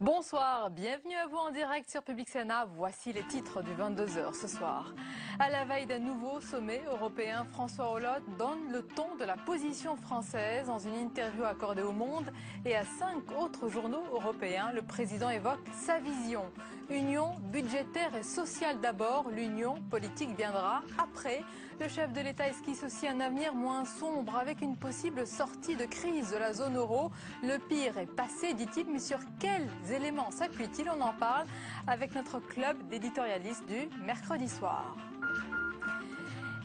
Bonsoir, bienvenue à vous en direct sur Public Sénat. Voici les titres du 22h ce soir. À la veille d'un nouveau sommet européen, François Hollande donne le ton de la position française dans une interview accordée au Monde et à 5 autres journaux européens. Le président évoque sa vision. Union budgétaire et sociale d'abord, l'union politique viendra après. Le chef de l'État esquisse aussi un avenir moins sombre avec une possible sortie de crise de la zone euro. Le pire est passé, dit-il, mais sur quels éléments s'appuie-t-il? On en parle avec notre club d'éditorialistes du mercredi soir.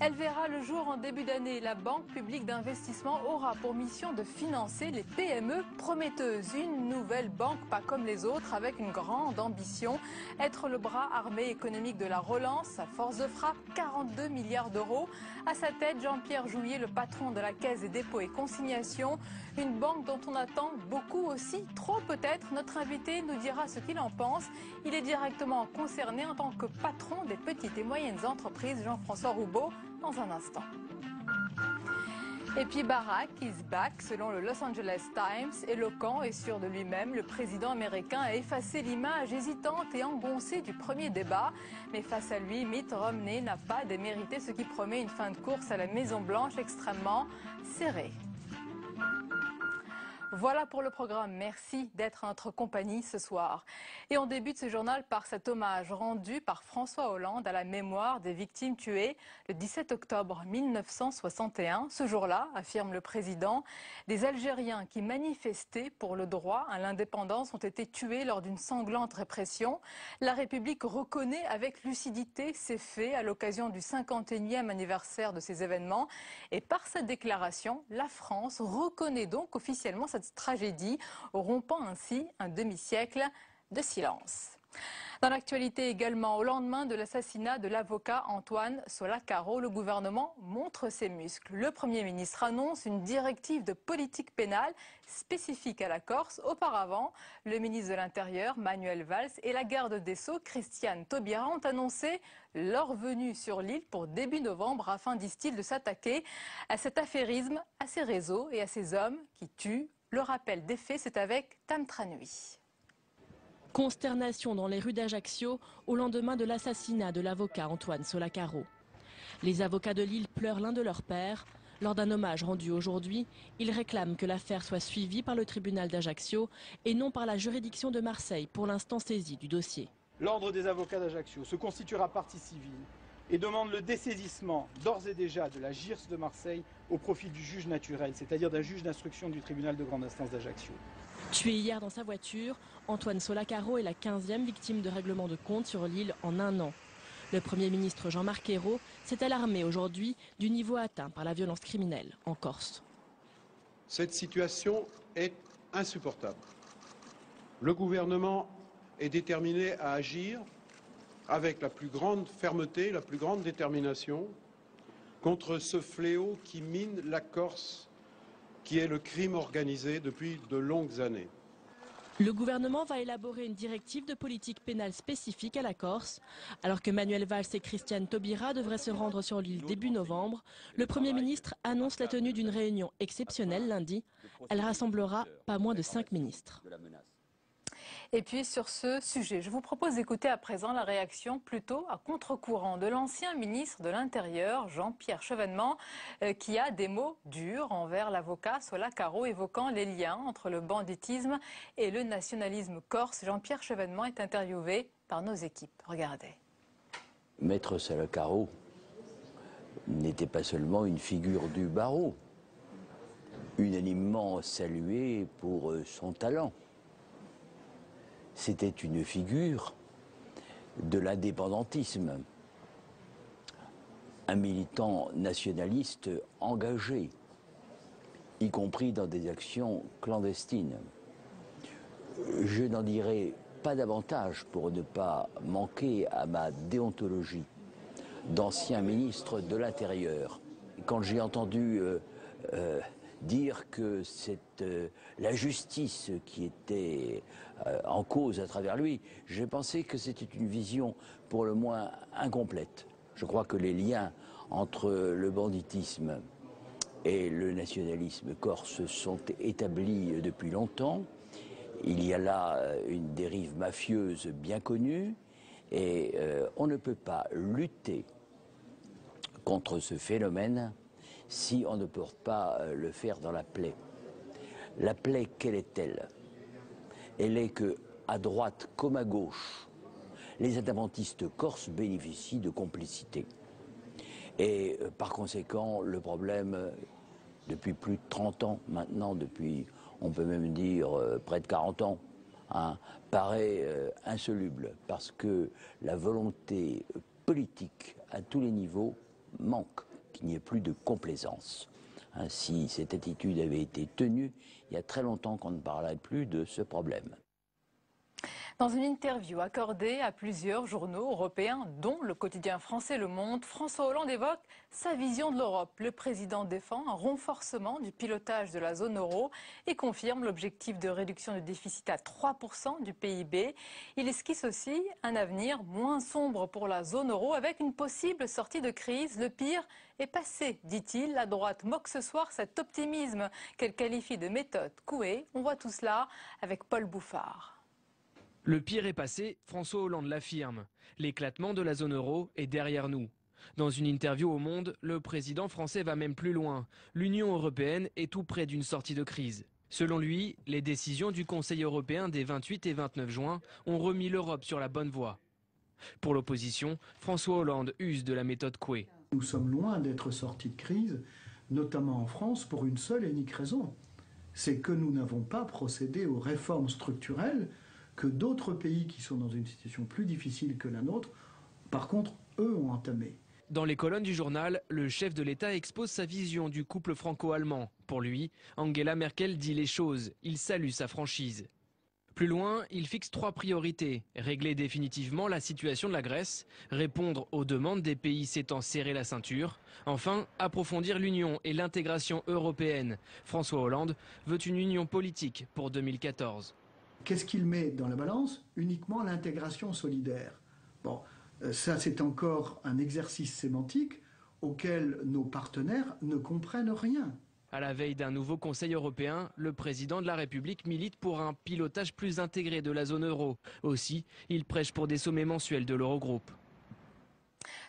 Elle verra le jour en début d'année. La Banque publique d'investissement aura pour mission de financer les PME prometteuses. Une nouvelle banque pas comme les autres avec une grande ambition. Être le bras armé économique de la relance, sa force de frappe, 42 milliards d'euros. À sa tête, Jean-Pierre Jouyet, le patron de la Caisse des dépôts et consignations. Une banque dont on attend beaucoup aussi, trop peut-être. Notre invité nous dira ce qu'il en pense. Il est directement concerné en tant que patron des petites et moyennes entreprises, Jean-François Roubaud, dans un instant. Et puis Barack is back, selon le Los Angeles Times. Éloquent et sûr de lui-même, le président américain a effacé l'image hésitante et engoncée du premier débat. Mais face à lui, Mitt Romney n'a pas démérité, ce qui promet une fin de course à la Maison-Blanche extrêmement serrée. Voilà pour le programme. Merci d'être en notre compagnie ce soir. Et on débute ce journal par cet hommage rendu par François Hollande à la mémoire des victimes tuées le 17 octobre 1961. Ce jour-là, affirme le président, des Algériens qui manifestaient pour le droit à l'indépendance ont été tués lors d'une sanglante répression. La République reconnaît avec lucidité ces faits à l'occasion du 51e anniversaire de ces événements. Et par cette déclaration, la France reconnaît donc officiellement cette tragédie, rompant ainsi un demi-siècle de silence. Dans l'actualité également, au lendemain de l'assassinat de l'avocat Antoine Solacaro, le gouvernement montre ses muscles. Le Premier ministre annonce une directive de politique pénale spécifique à la Corse. Auparavant, le ministre de l'Intérieur, Manuel Valls, et la garde des Sceaux, Christiane Taubira, ont annoncé leur venue sur l'île pour début novembre afin, disent-ils, de s'attaquer à cet affairisme, à ces réseaux et à ces hommes qui tuent. Le rappel des faits, c'est avec Tam Tranui. Consternation dans les rues d'Ajaccio au lendemain de l'assassinat de l'avocat Antoine Solacaro. Les avocats de Lille pleurent l'un de leurs pères. Lors d'un hommage rendu aujourd'hui, ils réclament que l'affaire soit suivie par le tribunal d'Ajaccio et non par la juridiction de Marseille, pour l'instant saisie du dossier. L'ordre des avocats d'Ajaccio se constituera partie civile et demande le dessaisissement d'ores et déjà de la JIRS de Marseille au profit du juge naturel, c'est-à-dire d'un juge d'instruction du tribunal de grande instance d'Ajaccio. Tué hier dans sa voiture, Antoine Solacaro est la 15e victime de règlement de compte sur l'île en un an. Le Premier ministre Jean-Marc Ayrault s'est alarmé aujourd'hui du niveau atteint par la violence criminelle en Corse. Cette situation est insupportable. Le gouvernement est déterminé à agir avec la plus grande fermeté, la plus grande détermination contre ce fléau qui mine la Corse, qui est le crime organisé depuis de longues années. Le gouvernement va élaborer une directive de politique pénale spécifique à la Corse. Alors que Manuel Valls et Christiane Taubira devraient se rendre sur l'île début novembre, le Premier ministre annonce la tenue d'une réunion exceptionnelle lundi. Elle rassemblera pas moins de 5 ministres. Et puis sur ce sujet, je vous propose d'écouter à présent la réaction plutôt à contre-courant de l'ancien ministre de l'Intérieur, Jean-Pierre Chevènement, qui a des mots durs envers l'avocat Solacaro, évoquant les liens entre le banditisme et le nationalisme corse. Jean-Pierre Chevènement est interviewé par nos équipes. Regardez. Maître Solacaro n'était pas seulement une figure du barreau, unanimement saluée pour son talent. C'était une figure de l'indépendantisme, un militant nationaliste engagé, y compris dans des actions clandestines. Je n'en dirai pas davantage pour ne pas manquer à ma déontologie d'ancien ministre de l'Intérieur. Quand j'ai entendu dire que c'est la justice qui était en cause à travers lui, j'ai pensé que c'était une vision pour le moins incomplète. Je crois que les liens entre le banditisme et le nationalisme corse sont établis depuis longtemps. Il y a là une dérive mafieuse bien connue et on ne peut pas lutter contre ce phénomène si on ne peut pas le faire dans la plaie. La plaie, quelle est-elle? Elle est que, à droite comme à gauche, les indépendantistes corses bénéficient de complicité. Et par conséquent, le problème, depuis plus de 30 ans maintenant, depuis, on peut même dire, près de 40 ans, hein, paraît insoluble, parce que la volonté politique à tous les niveaux manque, qu'il n'y ait plus de complaisance. Hein, si cette attitude avait été tenue, il y a très longtemps qu'on ne parlait plus de ce problème. Dans une interview accordée à plusieurs journaux européens, dont le quotidien français Le Monde, François Hollande évoque sa vision de l'Europe. Le président défend un renforcement du pilotage de la zone euro et confirme l'objectif de réduction du déficit à 3% du PIB. Il esquisse aussi un avenir moins sombre pour la zone euro avec une possible sortie de crise. Le pire est passé, dit-il. La droite moque ce soir cet optimisme qu'elle qualifie de méthode Coué. On voit tout cela avec Paul Bouffard. Le pire est passé, François Hollande l'affirme. L'éclatement de la zone euro est derrière nous. Dans une interview au Monde, le président français va même plus loin. L'Union européenne est tout près d'une sortie de crise. Selon lui, les décisions du Conseil européen des 28 et 29 juin ont remis l'Europe sur la bonne voie. Pour l'opposition, François Hollande use de la méthode Coué. Nous sommes loin d'être sortis de crise, notamment en France, pour une seule et unique raison. C'est que nous n'avons pas procédé aux réformes structurelles que d'autres pays qui sont dans une situation plus difficile que la nôtre, par contre, eux ont entamé. Dans les colonnes du journal, le chef de l'État expose sa vision du couple franco-allemand. Pour lui, Angela Merkel dit les choses, il salue sa franchise. Plus loin, il fixe 3 priorités. Régler définitivement la situation de la Grèce, répondre aux demandes des pays s'étant serré la ceinture, enfin, approfondir l'union et l'intégration européenne. François Hollande veut une union politique pour 2014. Qu'est-ce qu'il met dans la balance? Uniquement l'intégration solidaire. Bon, ça c'est encore un exercice sémantique auquel nos partenaires ne comprennent rien. À la veille d'un nouveau Conseil européen, le président de la République milite pour un pilotage plus intégré de la zone euro. Aussi, il prêche pour des sommets mensuels de l'Eurogroupe.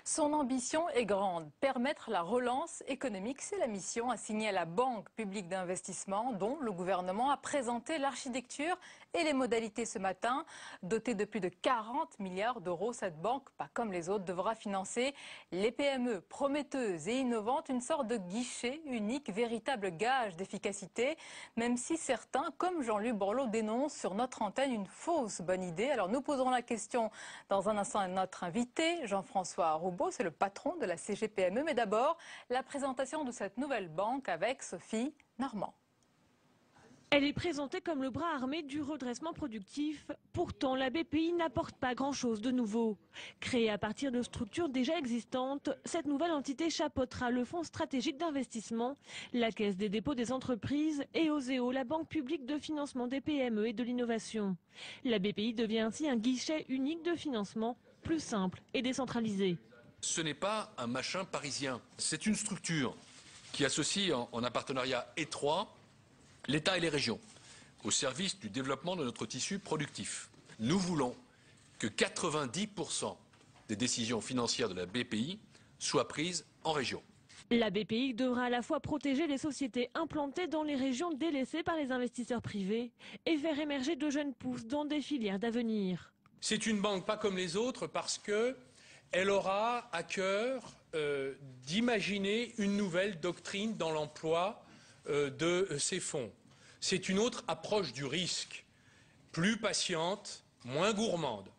Son ambition est grande, permettre la relance économique. C'est la mission assignée à la Banque publique d'investissement dont le gouvernement a présenté l'architecture et les modalités ce matin. Dotée de plus de 40 milliards d'euros, cette banque, pas comme les autres, devra financer les PME prometteuses et innovantes, une sorte de guichet unique, véritable gage d'efficacité, même si certains, comme Jean-Louis Borloo, dénoncent sur notre antenne une fausse bonne idée. Alors nous poserons la question dans un instant à notre invité, Jean-François Roubaud, c'est le patron de la CGPME. Mais d'abord, la présentation de cette nouvelle banque avec Sophie Normand. Elle est présentée comme le bras armé du redressement productif. Pourtant, la BPI n'apporte pas grand-chose de nouveau. Créée à partir de structures déjà existantes, cette nouvelle entité chapeautera le Fonds stratégique d'investissement, la Caisse des dépôts des entreprises et OSEO, la Banque publique de financement des PME et de l'innovation. La BPI devient ainsi un guichet unique de financement, plus simple et décentralisé. Ce n'est pas un machin parisien, c'est une structure qui associe en un partenariat étroit l'État et les régions au service du développement de notre tissu productif. Nous voulons que 90% des décisions financières de la BPI soient prises en région. La BPI devra à la fois protéger les sociétés implantées dans les régions délaissées par les investisseurs privés et faire émerger de jeunes pousses dans des filières d'avenir. C'est une banque pas comme les autres parce qu'elle aura à cœur d'imaginer une nouvelle doctrine dans l'emploi de ces fonds. C'est une autre approche du risque, plus patiente, moins gourmande.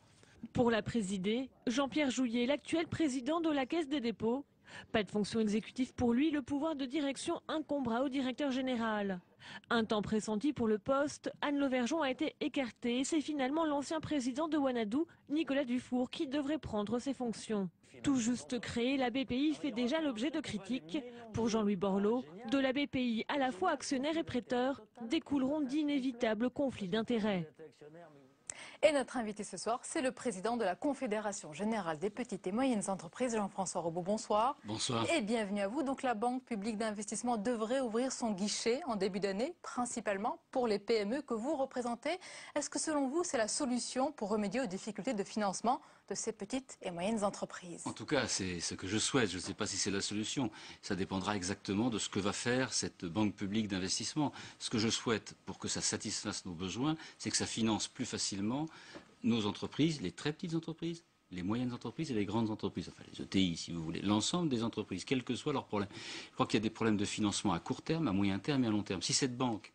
Pour la présider, Jean-Pierre Jouyet, l'actuel président de la Caisse des dépôts. Pas de fonction exécutive pour lui, le pouvoir de direction incombera au directeur général. Un temps pressenti pour le poste, Anne Lauvergeon a été écartée et c'est finalement l'ancien président de Wanadoo, Nicolas Dufour, qui devrait prendre ses fonctions. Tout juste créée, la BPI fait déjà l'objet de critiques. Pour Jean-Louis Borloo, de la BPI à la fois actionnaire et prêteur découleront d'inévitables conflits d'intérêts. Et notre invité ce soir, c'est le président de la Confédération Générale des Petites et Moyennes Entreprises, Jean-François Rebaud. Bonsoir. Bonsoir. Et bienvenue à vous. Donc la Banque publique d'investissement devrait ouvrir son guichet en début d'année, principalement pour les PME que vous représentez. Est-ce que selon vous, c'est la solution pour remédier aux difficultés de financement de ces petites et moyennes entreprises? En tout cas, c'est ce que je souhaite. Je ne sais pas si c'est la solution. Ça dépendra exactement de ce que va faire cette banque publique d'investissement. Ce que je souhaite pour que ça satisfasse nos besoins, c'est que ça finance plus facilement nos entreprises, les très petites entreprises, les moyennes entreprises et les grandes entreprises, enfin les ETI si vous voulez, l'ensemble des entreprises, quels que soient leurs problèmes. Je crois qu'il y a des problèmes de financement à court terme, à moyen terme et à long terme. Si cette banque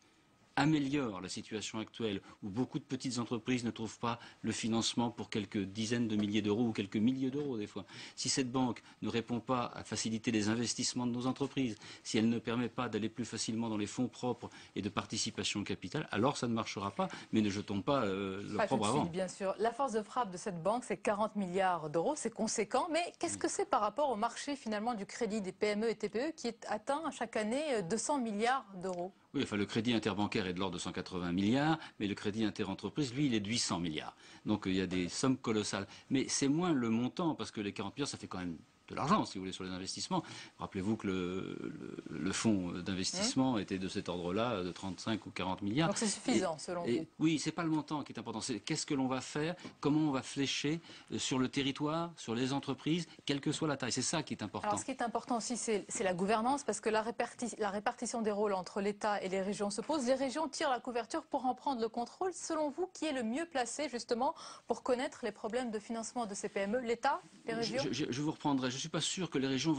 améliore la situation actuelle où beaucoup de petites entreprises ne trouvent pas le financement pour quelques dizaines de milliers d'euros ou quelques milliers d'euros des fois. Si cette banque ne répond pas à faciliter les investissements de nos entreprises, si elle ne permet pas d'aller plus facilement dans les fonds propres et de participation au capital, alors ça ne marchera pas, mais ne jetons pas l'opprobre avant. Bien sûr. La force de frappe de cette banque, c'est 40 milliards d'euros, c'est conséquent, mais qu'est-ce que c'est par rapport au marché finalement du crédit des PME et TPE qui atteint chaque année 200 milliards d'euros? Oui, enfin le crédit interbancaire est de l'ordre de 180 milliards, mais le crédit interentreprise, lui, il est de 800 milliards. Donc il y a des sommes colossales. Mais c'est moins le montant, parce que les 40 milliards, ça fait quand même de l'argent, si vous voulez, sur les investissements. Rappelez-vous que le fonds d'investissement était de cet ordre-là, de 35 ou 40 milliards. Donc c'est suffisant, selon vous? Oui, c'est pas le montant qui est important. C'est qu'est-ce que l'on va faire, comment on va flécher sur le territoire, sur les entreprises, quelle que soit la taille. C'est ça qui est important. Alors ce qui est important aussi, c'est la gouvernance, parce que la répartition des rôles entre l'État et les régions se pose. Les régions tirent la couverture pour en prendre le contrôle. Selon vous, qui est le mieux placé, justement, pour connaître les problèmes de financement de ces PME? L'État? Les régions? Je vous reprendrai. Je ne suis pas sûr que les régions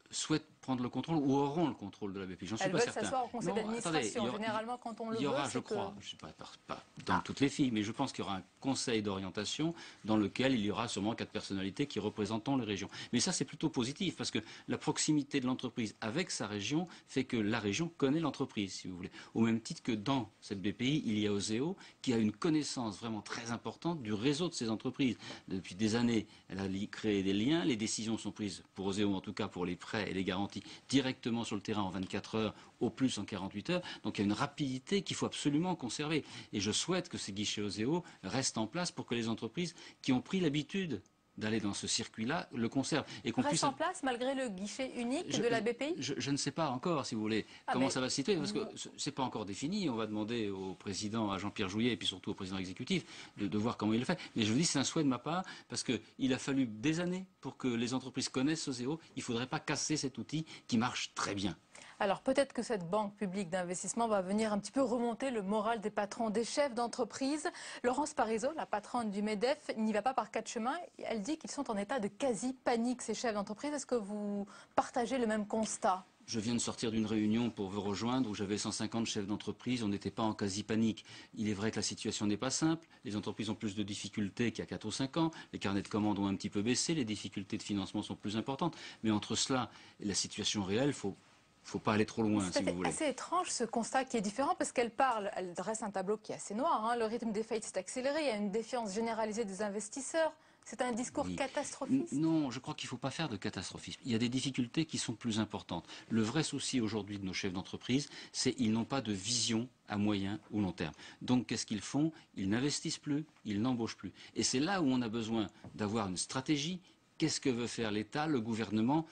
souhaitent prendre le contrôle ou auront le contrôle de la BPI. J'en suis pas certain. Elles veulent s'asseoir au conseil d'administration. Généralement, quand on le veut, il y aura, je crois, je ne sais pas dans toutes les filles, mais je pense qu'il y aura un conseil d'orientation dans lequel il y aura sûrement 4 personnalités qui représenteront les régions. Mais ça, c'est plutôt positif parce que la proximité de l'entreprise avec sa région fait que la région connaît l'entreprise, si vous voulez. Au même titre que dans cette BPI, il y a Oseo qui a une connaissance vraiment très importante du réseau de ces entreprises. Depuis des années, elle a créé des liens. Les décisions sont prises pour Oseo, en tout cas pour les prêts et les garanties, directement sur le terrain en 24 heures, au plus en 48 heures. Donc il y a une rapidité qu'il faut absolument conserver. Et je souhaite que ces guichets Oseo restent en place pour que les entreprises qui ont pris l'habitude d'aller dans ce circuit-là, le conservent. Et qu'on puisse... en place malgré le guichet unique de la BPI? Je ne sais pas encore, si vous voulez, comment ça va se situer, parce que ce n'est pas encore défini. On va demander au président, à Jean-Pierre Jouyet, et puis surtout au président exécutif, de voir comment il le fait. Mais je vous dis, c'est un souhait de ma part, parce qu'il a fallu des années pour que les entreprises connaissent Oseo. Il ne faudrait pas casser cet outil qui marche très bien. Alors peut-être que cette banque publique d'investissement va venir un petit peu remonter le moral des patrons, des chefs d'entreprise. Laurence Parisot, la patronne du MEDEF, n'y va pas par 4 chemins. Elle dit qu'ils sont en état de quasi-panique, ces chefs d'entreprise. Est-ce que vous partagez le même constat? Je viens de sortir d'une réunion pour vous rejoindre où j'avais 150 chefs d'entreprise. On n'était pas en quasi-panique. Il est vrai que la situation n'est pas simple. Les entreprises ont plus de difficultés qu'il y a 4 ou 5 ans. Les carnets de commandes ont un petit peu baissé. Les difficultés de financement sont plus importantes. Mais entre cela et la situation réelle, il ne faut pas aller trop loin, si vous voulez. C'est assez étrange ce constat qui est différent parce elle dresse un tableau qui est assez noir. Le rythme des faillites s'est accéléré, il y a une défiance généralisée des investisseurs. C'est un discours catastrophiste? Non, je crois qu'il ne faut pas faire de catastrophisme. Il y a des difficultés qui sont plus importantes. Le vrai souci aujourd'hui de nos chefs d'entreprise, c'est qu'ils n'ont pas de vision à moyen ou long terme. Donc qu'est-ce qu'ils font? Ils n'investissent plus, ils n'embauchent plus. Et c'est là où on a besoin d'avoir une stratégie. Qu'est-ce que veut faire l'État, le gouvernement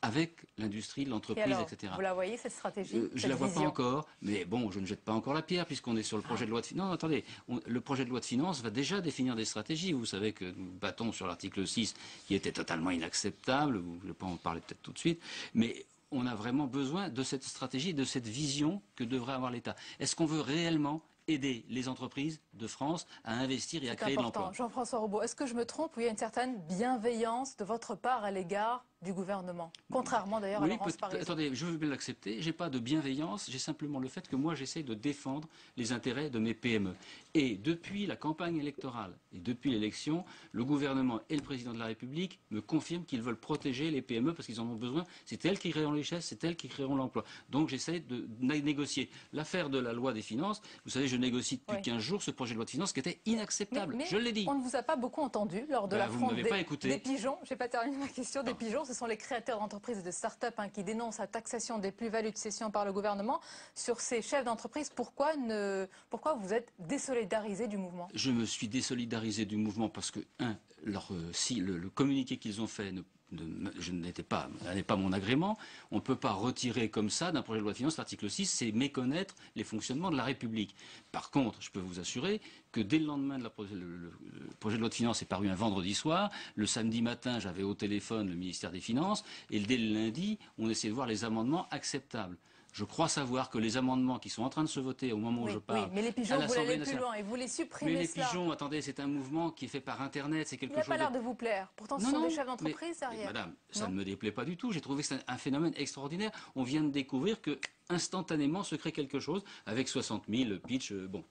avec l'industrie, l'entreprise, etc. Vous la voyez, cette stratégie? Je ne la vois pas encore, mais bon, je ne jette pas encore la pierre puisqu'on est sur le projet de loi de finances. Non, attendez, le projet de loi de finances va déjà définir des stratégies. Vous savez que nous battons sur l'article 6 qui était totalement inacceptable, je ne vais pas en parler peut-être tout de suite, mais on a vraiment besoin de cette stratégie, de cette vision que devrait avoir l'État. Est-ce qu'on veut réellement aider les entreprises de France à investir et à créer de l'emploi? Jean-François Rebaud, est-ce que je me trompe ou il y a une certaine bienveillance de votre part à l'égard du gouvernement, contrairement d'ailleurs à Laurence Parisot? Attendez, je veux bien l'accepter, j'ai pas de bienveillance, j'ai simplement le fait que moi j'essaye de défendre les intérêts de mes PME. Et depuis la campagne électorale et depuis l'élection, le gouvernement et le président de la République me confirment qu'ils veulent protéger les PME parce qu'ils en ont besoin. C'est elles qui créeront les richesses, c'est elles qui créeront l'emploi. Donc j'essaie de négocier. L'affaire de la loi des finances, vous savez, je négocie depuis 15 jours ce projet de loi de finances qui était inacceptable. Je l'ai dit. On ne vous a pas beaucoup entendu lors de l'affront des pigeons. Je n'ai pas terminé ma question. Des pigeons, ce sont les créateurs d'entreprises et de start-up qui dénoncent la taxation des plus-values de cession par le gouvernement. Sur ces chefs d'entreprise, pourquoi vous êtes désolidarisé du mouvement? Je me suis désolidarisé du mouvement parce que, si le communiqué qu'ils ont fait n'avait pas mon agrément. On ne peut pas retirer comme ça d'un projet de loi de finances l'article 6, c'est méconnaître les fonctionnements de la République. Par contre, je peux vous assurer que dès le lendemain le projet de loi de finances est paru un vendredi soir, le samedi matin j'avais au téléphone le ministère des Finances et dès le lundi on essayait de voir les amendements acceptables. Je crois savoir que les amendements qui sont en train de se voter au moment où je parle, mais les pigeons, vous voulez aller plus loin et vous les supprimez. Mais les pigeons, attendez, c'est un mouvement qui est fait par Internet, c'est quelque chose. Il n'a pas l'air de vous plaire. Pourtant, ce sont des chefs d'entreprise derrière. Madame, ça ne me déplaît pas du tout. J'ai trouvé que c'est un phénomène extraordinaire. On vient de découvrir que instantanément se crée quelque chose avec 60 000 pitch. Bon.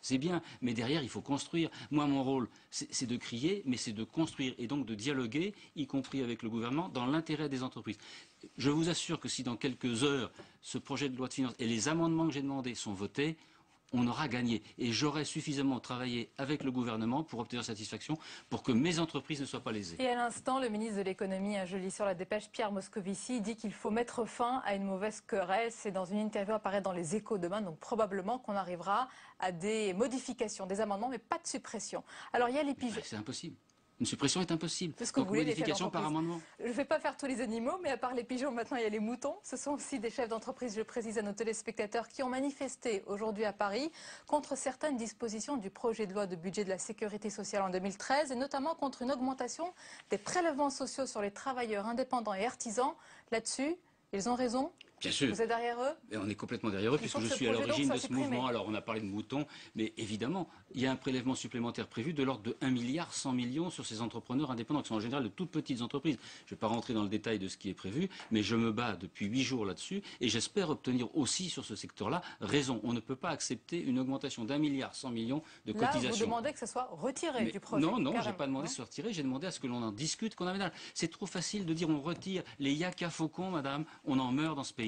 C'est bien, mais derrière, il faut construire. Moi, mon rôle, c'est de crier, mais c'est de construire et donc de dialoguer, y compris avec le gouvernement, dans l'intérêt des entreprises. Je vous assure que si dans quelques heures, ce projet de loi de finances et les amendements que j'ai demandés sont votés, on aura gagné. Et j'aurai suffisamment travaillé avec le gouvernement pour obtenir satisfaction, pour que mes entreprises ne soient pas lésées. Et à l'instant, le ministre de l'économie, je lis sur la dépêche, Pierre Moscovici, dit qu'il faut mettre fin à une mauvaise querelle. C'est dans une interview apparaître dans les Échos demain, donc probablement qu'on arrivera à des modifications, des amendements, mais pas de suppression. Alors il y a les pigeons. C'est impossible. Une suppression est impossible. C'est ce que vous voulez, modification par amendement. Je ne vais pas faire tous les animaux, mais à part les pigeons, maintenant il y a les moutons. Ce sont aussi des chefs d'entreprise, je précise à nos téléspectateurs, qui ont manifesté aujourd'hui à Paris contre certaines dispositions du projet de loi de budget de la sécurité sociale en 2013, et notamment contre une augmentation des prélèvements sociaux sur les travailleurs indépendants et artisans. Là-dessus, ils ont raison. Bien sûr. Vous êtes derrière eux? Et on est complètement derrière eux, puisque je suis à l'origine de ce mouvement. Alors, on a parlé de moutons, mais évidemment, il y a un prélèvement supplémentaire prévu de l'ordre de 1,1 milliard sur ces entrepreneurs indépendants, qui sont en général de toutes petites entreprises. Je ne vais pas rentrer dans le détail de ce qui est prévu, mais je me bats depuis 8 jours là-dessus, et j'espère obtenir aussi sur ce secteur-là raison. On ne peut pas accepter une augmentation d'1,1 milliard de cotisations. Là, vous demandez que ce soit retiré du projet? Non, je n'ai pas demandé que ce soit retiré, j'ai demandé à ce que l'on en discute, qu'on aménage. C'est trop facile de dire on retire les yaka faucons, madame, on en meurt dans ce pays.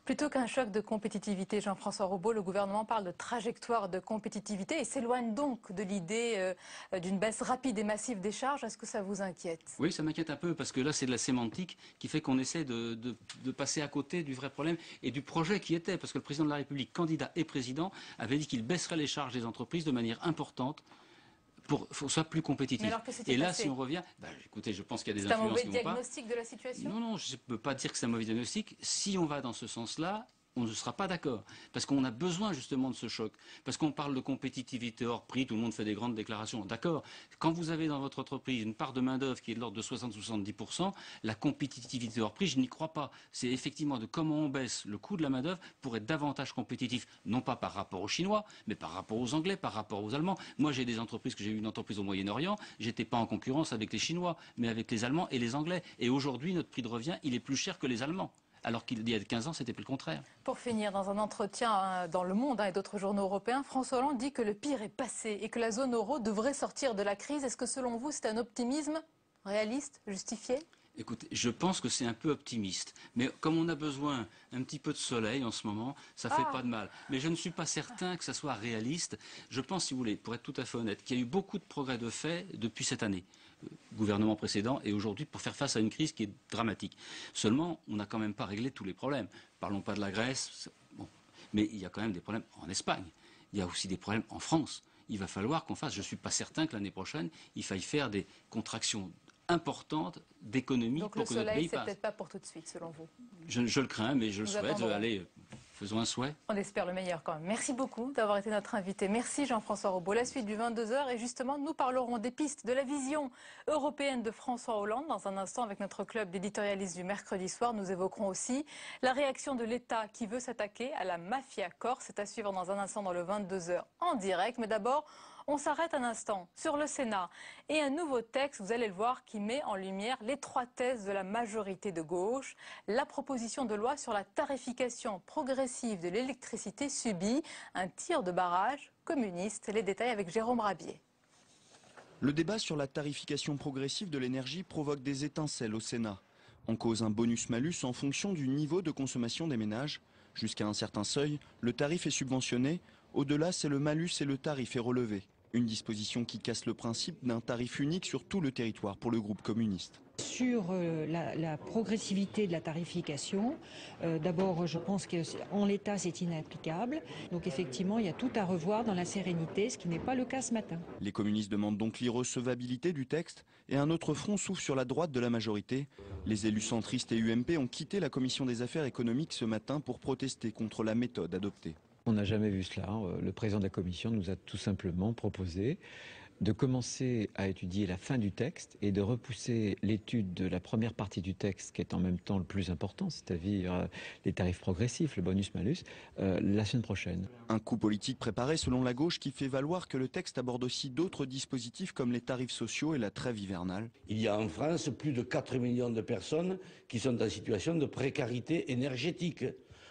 Plutôt qu'un choc de compétitivité, Jean-François Roubaud, le gouvernement parle de trajectoire de compétitivité et s'éloigne donc de l'idée d'une baisse rapide et massive des charges. Est-ce que ça vous inquiète? Oui, ça m'inquiète un peu parce que là, c'est de la sémantique qui fait qu'on essaie de passer à côté du vrai problème et du projet qui était. Parce que le président de la République, candidat et président, avait dit qu'il baisserait les charges des entreprises de manière importante pour qu'on soit plus compétitif. Et là, si on revient, écoutez, je pense qu'il y a des influences qui vont pas. C'est un mauvais diagnostic de la situation? Non, je ne peux pas dire que c'est un mauvais diagnostic. Si on va dans ce sens-là, on ne sera pas d'accord. Parce qu'on a besoin justement de ce choc. Parce qu'on parle de compétitivité hors prix, tout le monde fait des grandes déclarations. D'accord. Quand vous avez dans votre entreprise une part de main-d'œuvre qui est de l'ordre de 60-70%, la compétitivité hors prix, je n'y crois pas. C'est effectivement de comment on baisse le coût de la main-d'œuvre pour être davantage compétitif. Non pas par rapport aux Chinois, mais par rapport aux Anglais, par rapport aux Allemands. Moi, j'ai des entreprises, j'ai eu une entreprise au Moyen-Orient, j'étais pas en concurrence avec les Chinois, mais avec les Allemands et les Anglais. Et aujourd'hui, notre prix de revient, il est plus cher que les Allemands. Alors qu'il y a 15 ans, c'était plus le contraire. Pour finir, dans un entretien dans Le Monde et d'autres journaux européens, François Hollande dit que le pire est passé et que la zone euro devrait sortir de la crise. Est-ce que selon vous, c'est un optimisme réaliste, justifié? Écoutez, je pense que c'est un peu optimiste. Mais comme on a besoin un petit peu de soleil en ce moment, ça ne fait pas de mal. Mais je ne suis pas certain que ça soit réaliste. Je pense, si vous voulez, pour être tout à fait honnête, qu'il y a eu beaucoup de progrès de fait depuis cette année. Gouvernement précédent et aujourd'hui pour faire face à une crise qui est dramatique. Seulement, on n'a quand même pas réglé tous les problèmes. Parlons pas de la Grèce, bon. Mais il y a quand même des problèmes en Espagne. Il y a aussi des problèmes en France. Il va falloir qu'on fasse, je ne suis pas certain que l'année prochaine, il faille faire des contractions importantes d'économie pour que notre pays passe. Donc le soleil, c'est peut-être pas pour tout de suite, selon vous? Je le crains, mais je le souhaite. Allez, faisons un souhait. On espère le meilleur quand même. Merci beaucoup d'avoir été notre invité. Merci Jean-François Roubaud. La suite du 22h et justement, nous parlerons des pistes de la vision européenne de François Hollande. Dans un instant, avec notre club d'éditorialistes du mercredi soir, nous évoquerons aussi la réaction de l'État qui veut s'attaquer à la mafia corse. C'est à suivre dans un instant dans le 22h en direct. Mais d'abord, on s'arrête un instant sur le Sénat et un nouveau texte, vous allez le voir, qui met en lumière l'étroitesse de la majorité de gauche. La proposition de loi sur la tarification progressive de l'électricité subit un tir de barrage communiste. Les détails avec Jérôme Rabier. Le débat sur la tarification progressive de l'énergie provoque des étincelles au Sénat. En cause un bonus-malus en fonction du niveau de consommation des ménages. Jusqu'à un certain seuil, le tarif est subventionné. Au-delà, c'est le malus et le tarif est relevé. Une disposition qui casse le principe d'un tarif unique sur tout le territoire pour le groupe communiste. Sur la progressivité de la tarification, d'abord je pense qu'en l'état c'est inapplicable. Donc effectivement il y a tout à revoir dans la sérénité, ce qui n'est pas le cas ce matin. Les communistes demandent donc l'irrecevabilité du texte et un autre front s'ouvre sur la droite de la majorité. Les élus centristes et UMP ont quitté la commission des affaires économiques ce matin pour protester contre la méthode adoptée. On n'a jamais vu cela. Le président de la commission nous a tout simplement proposé de commencer à étudier la fin du texte et de repousser l'étude de la première partie du texte, qui est en même temps le plus important, c'est-à-dire les tarifs progressifs, le bonus-malus, la semaine prochaine. Un coup politique préparé selon la gauche qui fait valoir que le texte aborde aussi d'autres dispositifs comme les tarifs sociaux et la trêve hivernale. Il y a en France plus de 4 millions de personnes qui sont en situation de précarité énergétique.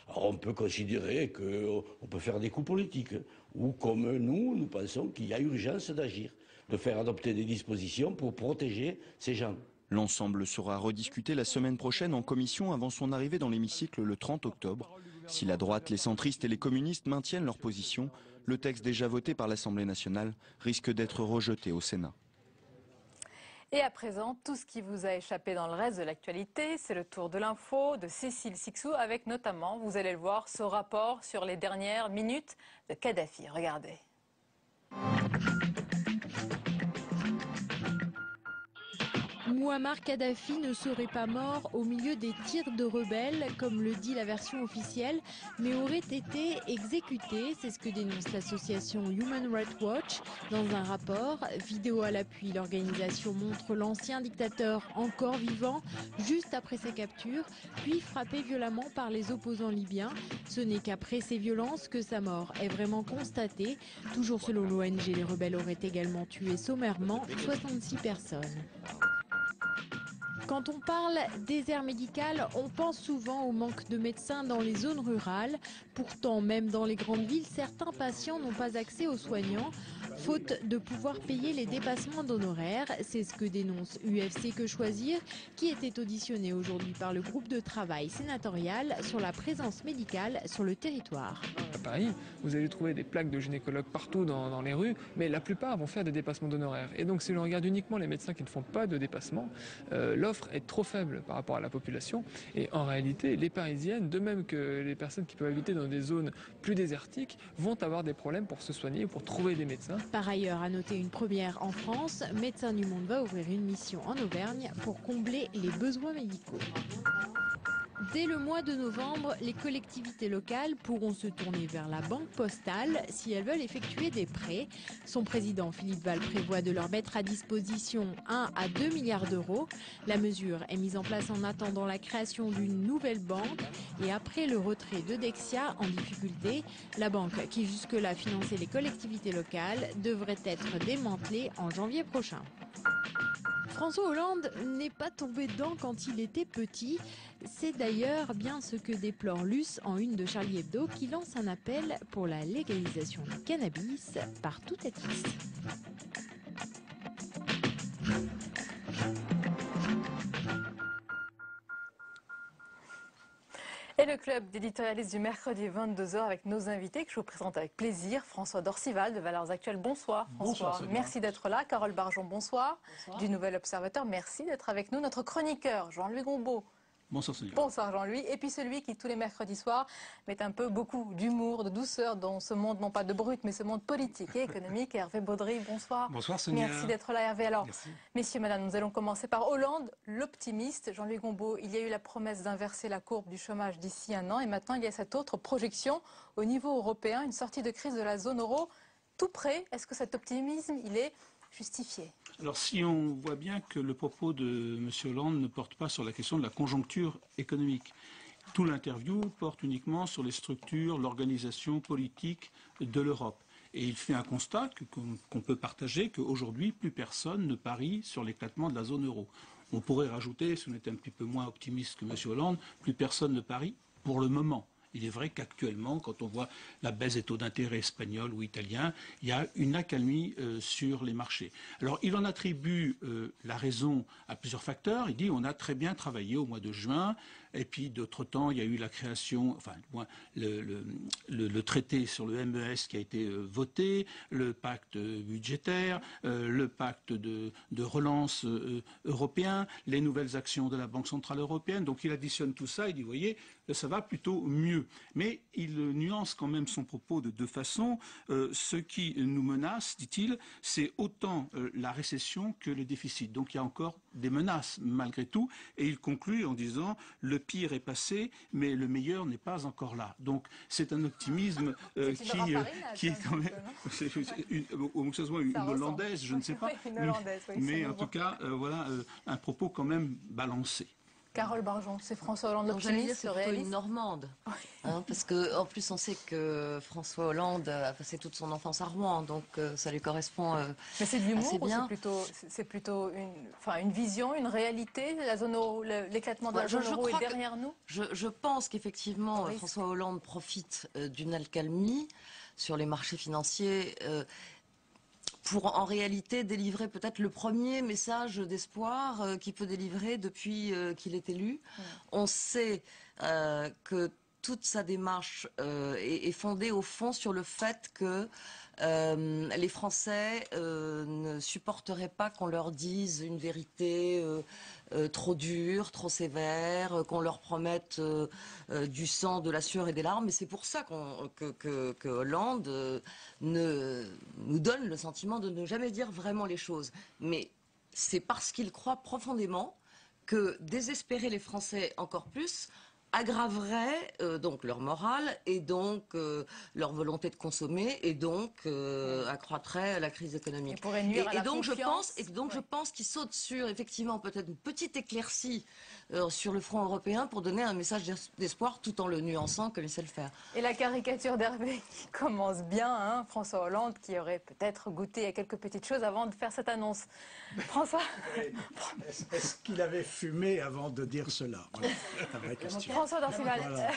Alors on peut considérer qu'on peut faire des coups politiques, ou comme nous pensons qu'il y a urgence d'agir, de faire adopter des dispositions pour protéger ces gens. L'ensemble sera rediscuté la semaine prochaine en commission avant son arrivée dans l'hémicycle le 30 octobre. Si la droite, les centristes et les communistes maintiennent leur position, le texte déjà voté par l'Assemblée nationale risque d'être rejeté au Sénat. Et à présent, tout ce qui vous a échappé dans le reste de l'actualité, c'est le tour de l'info de Cécile Sixou avec notamment, vous allez le voir, ce rapport sur les dernières minutes de Kadhafi. Regardez. Mouammar Kadhafi ne serait pas mort au milieu des tirs de rebelles, comme le dit la version officielle, mais aurait été exécuté. C'est ce que dénonce l'association Human Rights Watch. Dans un rapport, vidéo à l'appui, l'organisation montre l'ancien dictateur encore vivant, juste après ses captures, puis frappé violemment par les opposants libyens. Ce n'est qu'après ces violences que sa mort est vraiment constatée. Toujours selon l'ONG, les rebelles auraient également tué sommairement 66 personnes. Quand on parle désert médical, on pense souvent au manque de médecins dans les zones rurales. Pourtant, même dans les grandes villes, certains patients n'ont pas accès aux soignants, faute de pouvoir payer les dépassements d'honoraires. C'est ce que dénonce UFC Que Choisir, qui était auditionné aujourd'hui par le groupe de travail sénatorial sur la présence médicale sur le territoire. À Paris, vous allez trouver des plaques de gynécologues partout dans les rues, mais la plupart vont faire des dépassements d'honoraires. Et donc, si l'on regarde uniquement les médecins qui ne font pas de dépassement, l'offre est trop faible par rapport à la population. Et en réalité, les Parisiennes, de même que les personnes qui peuvent habiter dans des zones plus désertiques, vont avoir des problèmes pour se soigner, pour trouver des médecins. Par ailleurs, à noter une première en France, Médecins du Monde va ouvrir une mission en Auvergne pour combler les besoins médicaux. Dès le mois de novembre, les collectivités locales pourront se tourner vers la banque postale si elles veulent effectuer des prêts. Son président Philippe Val prévoit de leur mettre à disposition 1 à 2 milliards d'euros. La mesure est mise en place en attendant la création d'une nouvelle banque et après le retrait de Dexia en difficulté. La banque qui jusque-là finançait les collectivités locales devrait être démantelée en janvier prochain. François Hollande n'est pas tombé dedans quand il était petit. C'est d'ailleurs bien ce que déplore Luce en une de Charlie Hebdo qui lance un appel pour la légalisation du cannabis par tout à tous. Et le club d'éditorialistes du mercredi 22h avec nos invités que je vous présente avec plaisir. François Dorcival de Valeurs Actuelles, bonsoir François. Bonsoir, merci d'être là. Carole Barjon, bonsoir. Du Nouvel Observateur, merci d'être avec nous. Notre chroniqueur Jean-Louis Gombaud. Bonsoir Sonia. Bonsoir Jean-Louis. Et puis celui qui tous les mercredis soirs met un peu beaucoup d'humour, de douceur dans ce monde, non pas de brut, mais ce monde politique et économique. Hervé Baudry, bonsoir. Bonsoir Sonia. Merci d'être là Hervé. Alors, merci. Messieurs, madame, nous allons commencer par Hollande, l'optimiste. Jean-Louis Gombaud, il y a eu la promesse d'inverser la courbe du chômage d'ici 1 an. Et maintenant, il y a cette autre projection au niveau européen, une sortie de crise de la zone euro tout près. Est-ce que cet optimisme, il est justifié ? Alors si on voit bien que le propos de M. Hollande ne porte pas sur la question de la conjoncture économique. Tout l'interview porte uniquement sur les structures, l'organisation politique de l'Europe. Et il fait un constat qu'on peut partager, qu'aujourd'hui, plus personne ne parie sur l'éclatement de la zone euro. On pourrait rajouter, si on était un petit peu moins optimiste que M. Hollande, plus personne ne parie pour le moment. Il est vrai qu'actuellement, quand on voit la baisse des taux d'intérêt espagnols ou italiens, il y a une accalmie sur les marchés. Alors, il en attribue la raison à plusieurs facteurs. Il dit on a très bien travaillé au mois de juin. Et puis d'autre temps, il y a eu la création, enfin le traité sur le MES qui a été voté, le pacte budgétaire, le pacte de relance européen, les nouvelles actions de la Banque centrale européenne. Donc il additionne tout ça et dit, vous voyez, ça va plutôt mieux. Mais il nuance quand même son propos de deux façons. Ce qui nous menace, dit-il, c'est autant la récession que le déficit. Donc il y a encore des menaces malgré tout. Et il conclut en disant, le pire est passé, mais le meilleur n'est pas encore là. Donc c'est un optimisme qui est quand même, ou que ce soit une hollandaise, je ne sais pas. Mais en tout cas, voilà un propos quand même balancé. Carole Barjon, c'est François Hollande l'optimiste, c'est plutôt une Normande. Parce qu'en plus, on sait que François Hollande a passé toute son enfance à Rouen, donc ça lui correspond Mais c'est de l'humour assez bien. ou c'est plutôt une vision, une réalité? La zone euro, l'éclatement de la zone euro est derrière nous? Je pense qu'effectivement, François Hollande profite d'une accalmie sur les marchés financiers pour en réalité délivrer peut-être le premier message d'espoir qu'il peut délivrer depuis qu'il est élu. On sait que toute sa démarche est fondée au fond sur le fait que les Français ne supporteraient pas qu'on leur dise une vérité trop dure, trop sévère, qu'on leur promette du sang, de la sueur et des larmes. Et c'est pour ça que Hollande nous donne le sentiment de ne jamais dire vraiment les choses. Mais c'est parce qu'il croit profondément que désespérer les Français encore plus aggraverait donc leur morale et donc leur volonté de consommer et donc accroîtrait la crise économique. Et donc je pense qu'il saute sur effectivement peut-être une petite éclaircie sur le front européen pour donner un message d'espoir tout en le nuançant comme il sait le faire. Et la caricature d'Hervé qui commence bien, hein, François Hollande qui aurait peut-être goûté à quelques petites choses avant de faire cette annonce. François Est-ce qu'il avait fumé avant de dire cela? Voilà, la vraie question. François Dorcival, voilà.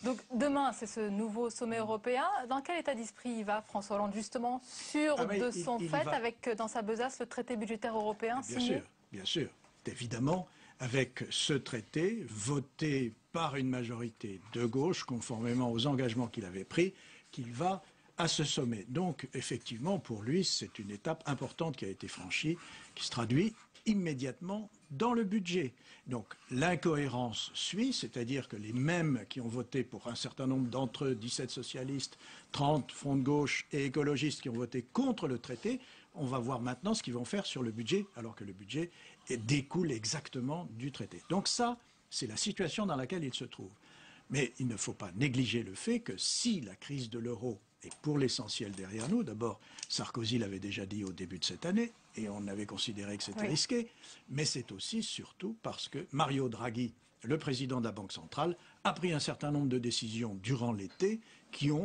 Donc demain c'est ce nouveau sommet européen. Dans quel état d'esprit il va François Hollande justement sûr de son fait avec dans sa besace le traité budgétaire européen signé? Bien sûr, évidemment. Avec ce traité voté par une majorité de gauche, conformément aux engagements qu'il avait pris, qu'il va à ce sommet. Donc, effectivement, pour lui, c'est une étape importante qui a été franchie, qui se traduit immédiatement dans le budget. Donc, l'incohérence suit, c'est-à-dire que les mêmes qui ont voté pour un certain nombre d'entre eux, 17 socialistes, 30 Front de gauche et écologistes qui ont voté contre le traité, on va voir maintenant ce qu'ils vont faire sur le budget, alors que le budget découle exactement du traité. Donc ça, c'est la situation dans laquelle il se trouve. Mais il ne faut pas négliger le fait que si la crise de l'euro est pour l'essentiel derrière nous, d'abord Sarkozy l'avait déjà dit au début de cette année, et on avait considéré que c'était risqué, mais c'est aussi surtout parce que Mario Draghi, le président de la Banque centrale, a pris un certain nombre de décisions durant l'été qui ont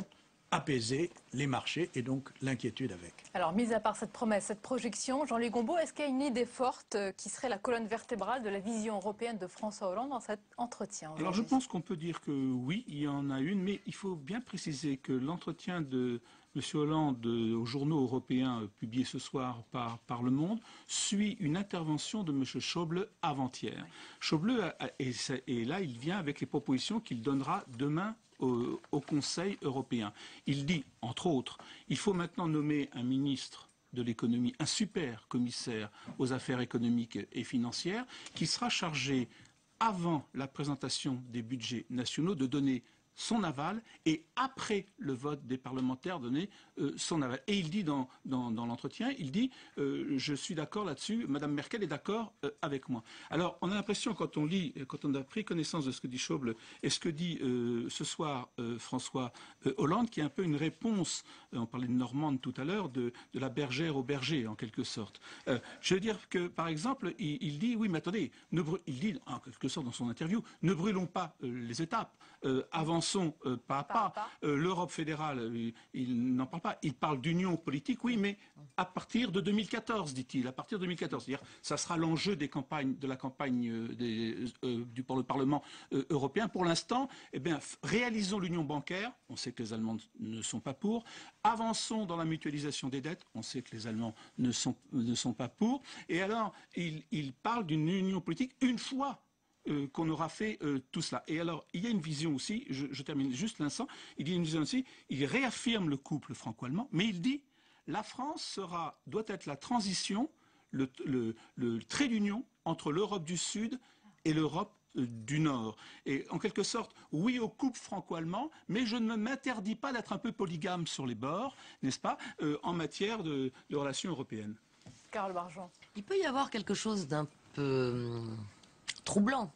apaiser les marchés et donc l'inquiétude avec. Alors, mis à part cette promesse, cette projection, Jean-Louis Gombault, est-ce qu'il y a une idée forte qui serait la colonne vertébrale de la vision européenne de François Hollande dans cet entretien? Alors, je pense qu'on peut dire que oui, il y en a une, mais il faut bien préciser que l'entretien de M. Hollande aux journaux européens publié ce soir par Le Monde suit une intervention de M. Schäuble avant-hier. Schäuble, et là, il vient avec les propositions qu'il donnera demain au Conseil européen. Il dit, entre autres, il faut maintenant nommer un ministre de l'économie, un super commissaire aux affaires économiques et financières, qui sera chargé, avant la présentation des budgets nationaux, de donner son aval et après le vote des parlementaires donner son aval. Et il dit dans l'entretien, il dit je suis d'accord là-dessus, Madame Merkel est d'accord avec moi. Alors on a l'impression quand on lit, quand on a pris connaissance de ce que dit Schäuble et ce que dit ce soir François Hollande, qui est un peu une réponse, on parlait de Normande tout à l'heure, de la bergère au berger en quelque sorte. Je veux dire que par exemple il dit oui mais attendez, il dit en quelque sorte dans son interview, ne brûlons pas les étapes, avançons pas à pas. L'Europe fédérale, il n'en parle pas. Il parle d'union politique, oui, mais à partir de 2014, dit-il. À partir de 2014, c'est-à-dire, ça sera l'enjeu de la campagne pour le Parlement européen. Pour l'instant, eh bien, réalisons l'union bancaire. On sait que les Allemands ne sont pas pour. Avançons dans la mutualisation des dettes. On sait que les Allemands ne sont pas pour. Et alors, il parle d'une union politique une fois qu'on aura fait tout cela. Et alors, il y a une vision aussi, je termine juste l'instant, il y a une vision aussi, il réaffirme le couple franco-allemand, mais il dit la France doit être la transition, le trait d'union entre l'Europe du Sud et l'Europe du Nord. Et en quelque sorte, oui au couple franco-allemand, mais je ne m'interdis pas d'être un peu polygame sur les bords, n'est-ce pas, en matière de relations européennes. Carole Bargeon. Il peut y avoir quelque chose d'un peu troublant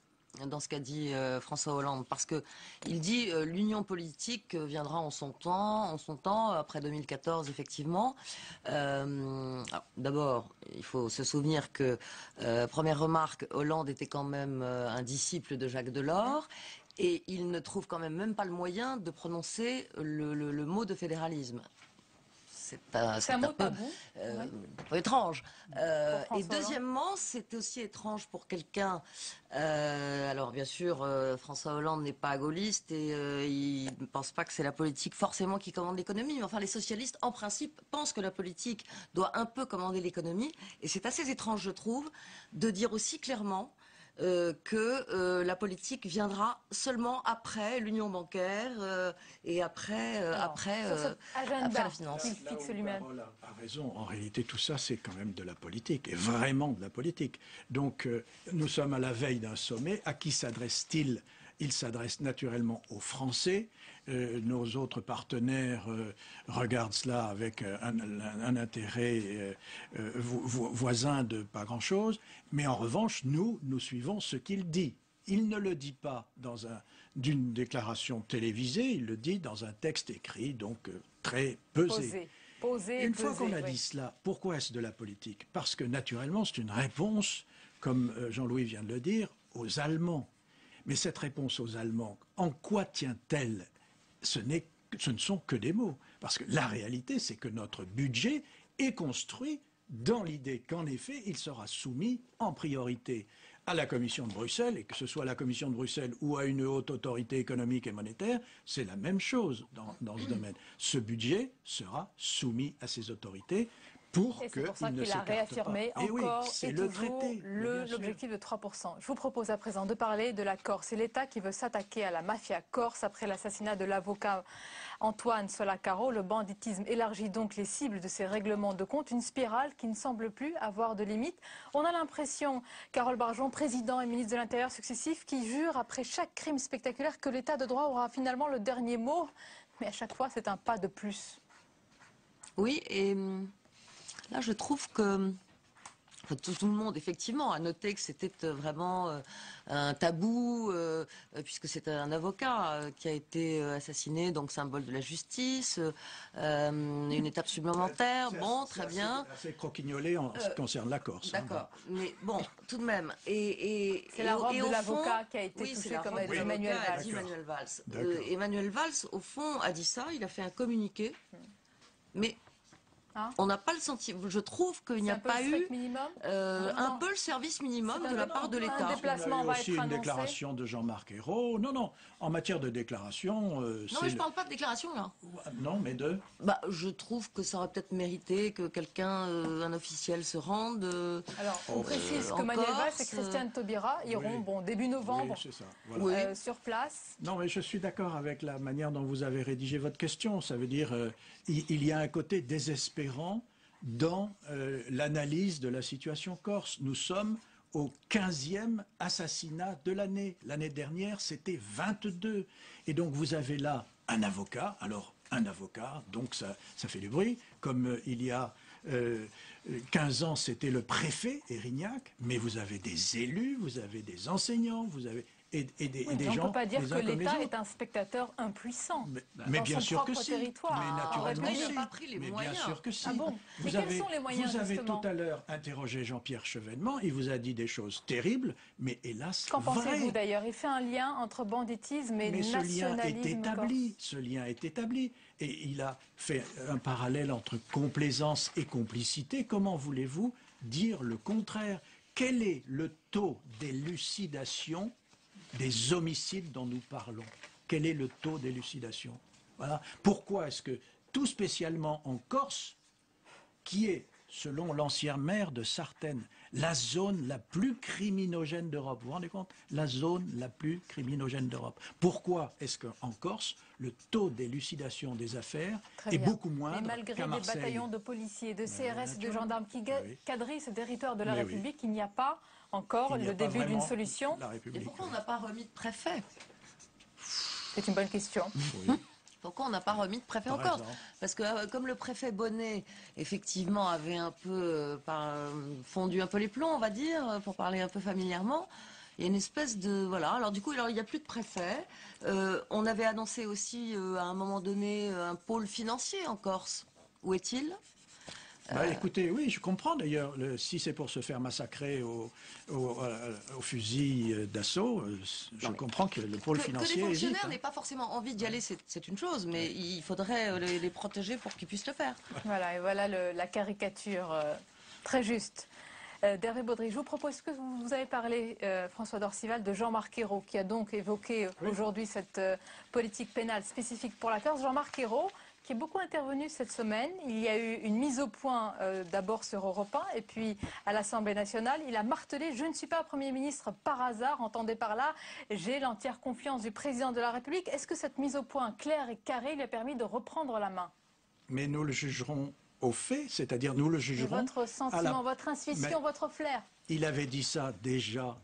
dans ce qu'a dit François Hollande, parce que il dit l'union politique viendra en son temps, après 2014 effectivement. D'abord, il faut se souvenir que, première remarque, Hollande était quand même un disciple de Jacques Delors, et il ne trouve quand même pas le moyen de prononcer le mot de fédéralisme. C'est un mot tabou, peu étrange. Et deuxièmement, c'est aussi étrange pour quelqu'un. Alors bien sûr, François Hollande n'est pas gaulliste et il ne pense pas que c'est la politique forcément qui commande l'économie. Mais enfin, les socialistes, en principe, pensent que la politique doit un peu commander l'économie. Et c'est assez étrange, je trouve, de dire aussi clairement que la politique viendra seulement après l'union bancaire et après la finance. Il fixe lui-même. A raison. En réalité, tout ça, c'est quand même de la politique, et vraiment de la politique. Donc, nous sommes à la veille d'un sommet. À qui s'adresse-t-il ? Il s'adresse naturellement aux Français. Nos autres partenaires regardent cela avec un intérêt voisin de pas grand-chose. Mais en revanche, nous suivons ce qu'il dit. Il ne le dit pas dans d'une déclaration télévisée, il le dit dans un texte écrit, donc très pesé. Une fois qu'on a dit cela, pourquoi est-ce de la politique? Parce que naturellement, c'est une réponse, comme Jean-Louis vient de le dire, aux Allemands. Mais cette réponse aux Allemands, en quoi tient-elle? Ce ne sont que des mots. Parce que la réalité, c'est que notre budget est construit dans l'idée qu'en effet, il sera soumis en priorité à la Commission de Bruxelles, et que ce soit la Commission de Bruxelles ou à une haute autorité économique et monétaire, c'est la même chose dans ce domaine. Ce budget sera soumis à ces autorités pour et c'est pour ça qu'il a réaffirmé encore et toujours l'objectif de 3%. Je vous propose à présent de parler de la Corse. C'est l'État qui veut s'attaquer à la mafia corse après l'assassinat de l'avocat Antoine Solacaro. Le banditisme élargit donc les cibles de ces règlements de compte, une spirale qui ne semble plus avoir de limite. On a l'impression, Carole Bargeon, président et ministre de l'Intérieur successifs, qui jurent après chaque crime spectaculaire que l'État de droit aura finalement le dernier mot. Mais à chaque fois, c'est un pas de plus. Oui, et là, je trouve que tout le monde, effectivement, a noté que c'était vraiment un tabou, puisque c'est un avocat qui a été assassiné, donc symbole de la justice, une étape supplémentaire, bon, très bien. C'est croquignolé en ce qui concerne la Corse. D'accord, mais bon, tout de même. C'est la robe de l'avocat qui a été touchée, comme a dit Emmanuel Valls. Emmanuel Valls, au fond, a dit ça, il a fait un communiqué, mais on n'a pas le sentiment. Je trouve qu'il n'y a pas eu un peu le service minimum de la part de l'État. Un déplacement va être aussi une déclaration de Jean-Marc Ayrault. Non, en matière de déclaration... non, mais je ne parle pas de déclaration, là. Non, mais de... Je trouve que ça aurait peut-être mérité que quelqu'un, un officiel, se rende. Alors, on précise que Manuel Valls et Christiane Taubira iront, début novembre, sur place. Non, mais je suis d'accord avec la manière dont vous avez rédigé votre question. Ça veut dire il y a un côté désespérant dans l'analyse de la situation corse. Nous sommes au 15e assassinat de l'année. L'année dernière, c'était 22. Et donc, vous avez là un avocat. Alors, un avocat, donc ça fait du bruit. Comme il y a 15 ans, c'était le préfet Erignac. Mais vous avez des élus, vous avez des enseignants, vous avez... Et des on gens, ne peut pas dire que l'État est un spectateur impuissant mais bien sûr que si. Territoire. Mais naturellement, il n'a pas pris les moyens. Bien sûr que si. Ah bon, mais quels sont les moyens, vous avez justement tout à l'heure interrogé Jean-Pierre Chevènement, il vous a dit des choses terribles, mais hélas, qu'en pensez-vous d'ailleurs? Il fait un lien entre banditisme et nationalisme. Ce lien est établi. Et il a fait un parallèle entre complaisance et complicité. Comment voulez-vous dire le contraire? Quel est le taux d'élucidation des homicides dont nous parlons? Quel est le taux d'élucidation? Voilà. Pourquoi est-ce que, tout spécialement en Corse, qui est, selon l'ancien maire de Sartène, la zone la plus criminogène d'Europe. Vous vous rendez compte? La zone la plus criminogène d'Europe. Pourquoi est-ce qu'en Corse, le taux d'élucidation des affaires est beaucoup moindre qu'à Marseille? Mais malgré des bataillons de policiers, de CRS, de gendarmes qui quadrillent ce territoire de la République, il n'y a pas encore le début d'une solution. Et pourquoi on n'a pas remis de préfet? C'est une bonne question. Pourquoi on n'a pas remis de préfet en Corse? Parce que comme le préfet Bonnet, effectivement, avait un peu fondu un peu les plombs, on va dire, pour parler un peu familièrement, il y a une espèce de... Voilà, alors du coup, il n'y a plus de préfet. On avait annoncé aussi, à un moment donné, un pôle financier en Corse. Où est-il? Écoutez, oui, je comprends d'ailleurs. Si c'est pour se faire massacrer au fusil d'assaut, je comprends que le pôle financier que les fonctionnaires hésite, n'aient pas forcément envie d'y aller, c'est une chose, mais il faudrait les protéger pour qu'ils puissent le faire. Voilà, et voilà la caricature très juste. D'Hervé Baudry, je vous propose que vous avez parlé, François d'Orcival, de Jean-Marc Ayrault, qui a donc évoqué aujourd'hui cette politique pénale spécifique pour la Corse. Jean-Marc Ayrault, qui est beaucoup intervenu cette semaine. Il y a eu une mise au point d'abord sur Europe 1 et puis à l'Assemblée nationale. Il a martelé « Je ne suis pas Premier ministre par hasard », entendez par là « J'ai l'entière confiance du Président de la République ». Est-ce que cette mise au point claire et carrée lui a permis de reprendre la main? Mais nous le jugerons au fait, c'est-à-dire nous le jugerons... Votre sentiment, votre intuition, votre flair. Il avait dit ça déjà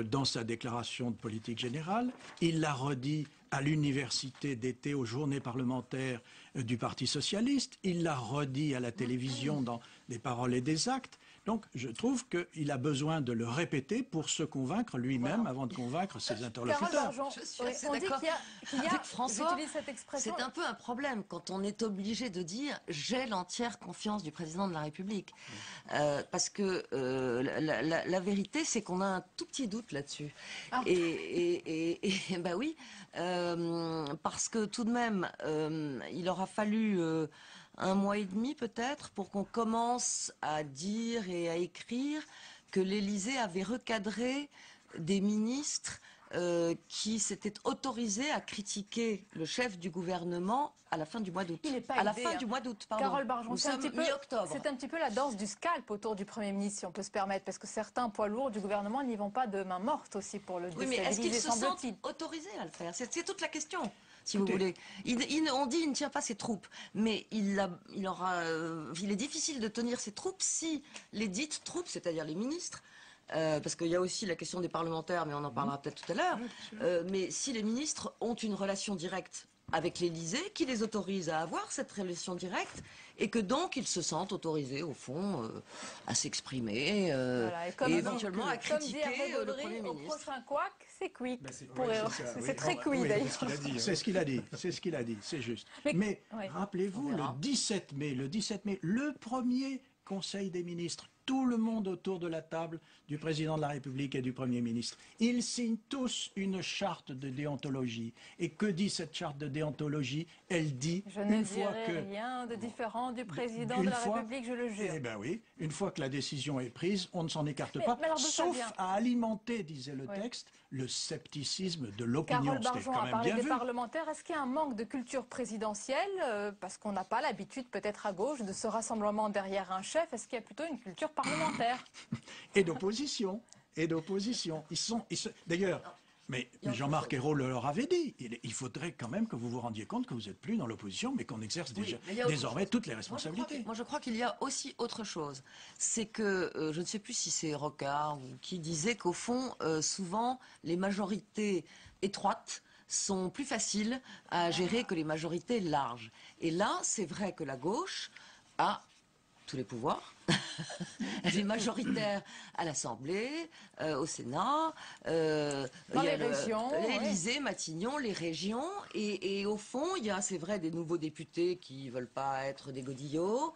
dans sa déclaration de politique générale. Il l'a redit à l'université d'été, aux journées parlementaires du Parti socialiste. Il l'a redit à la télévision dans des paroles et des actes. Donc je trouve qu'il a besoin de le répéter pour se convaincre lui-même avant de convaincre ses interlocuteurs. Je suis assez d'accord avec François. C'est un peu un problème quand on est obligé de dire « j'ai l'entière confiance du Président de la République ». Parce que la vérité, c'est qu'on a un tout petit doute là-dessus. Et bah oui, parce que tout de même, il aura fallu... 1 mois et demi peut-être, pour qu'on commence à dire et à écrire que l'Élysée avait recadré des ministres qui s'étaient autorisés à critiquer le chef du gouvernement à la fin du mois d'août. Il n'est pas à la aidé, fin du mois d'août, pardon. Carole Barjon, nous sommes mi-octobre. C'est un petit peu la danse du scalp autour du Premier ministre, si on peut se permettre, parce que certains poids lourds du gouvernement n'y vont pas de main morte aussi pour le déstabiliser. Oui, mais est-ce qu'ils se sentent autorisés à le faire? C'est toute la question. Si vous voulez. On dit qu'il ne tient pas ses troupes, mais il est difficile de tenir ses troupes si les dites troupes, c'est-à-dire les ministres, parce qu'il y a aussi la question des parlementaires, mais on en parlera peut-être tout à l'heure, mais si les ministres ont une relation directe avec l'Élysée, qui les autorise à avoir cette relation directe, et que donc ils se sentent autorisés, au fond, à s'exprimer, et éventuellement à critiquer le Premier ministre. Au prochain couac, c'est quick. C'est très quick d'ailleurs. C'est ce qu'il a dit, c'est juste. Mais rappelez-vous, le 17 mai, le premier Conseil des ministres, tout le monde autour de la table du Président de la République et du Premier ministre. Ils signent tous une charte de déontologie. Et que dit cette charte de déontologie? Elle dit, je ne dirai rien de différent du Président de la République, je le jure. Eh bien oui, une fois que la décision est prise, on ne s'en écarte pas, sauf à alimenter, disait le texte, le scepticisme de l'opinion. Carole Barjon a parlé des parlementaires. Est-ce qu'il y a un manque de culture présidentielle parce qu'on n'a pas l'habitude, peut-être à gauche, de ce rassemblement derrière un chef? Est-ce qu'il y a plutôt une culture parlementaire? Et d'opposition. D'ailleurs, mais Jean-Marc Ayrault leur avait dit, il faudrait quand même que vous vous rendiez compte que vous n'êtes plus dans l'opposition, mais qu'on exerce désormais toutes les responsabilités. Moi, je crois qu'il y a aussi autre chose. C'est que, je ne sais plus si c'est Rocard ou qui disait qu'au fond, souvent, les majorités étroites sont plus faciles à gérer que les majorités larges. Et là, c'est vrai que la gauche a tous les pouvoirs. Elle est majoritaire à l'Assemblée, au Sénat, dans les régions, l'Élysée, Matignon, les régions, et au fond, il y a, c'est vrai, des nouveaux députés qui veulent pas être des godillots,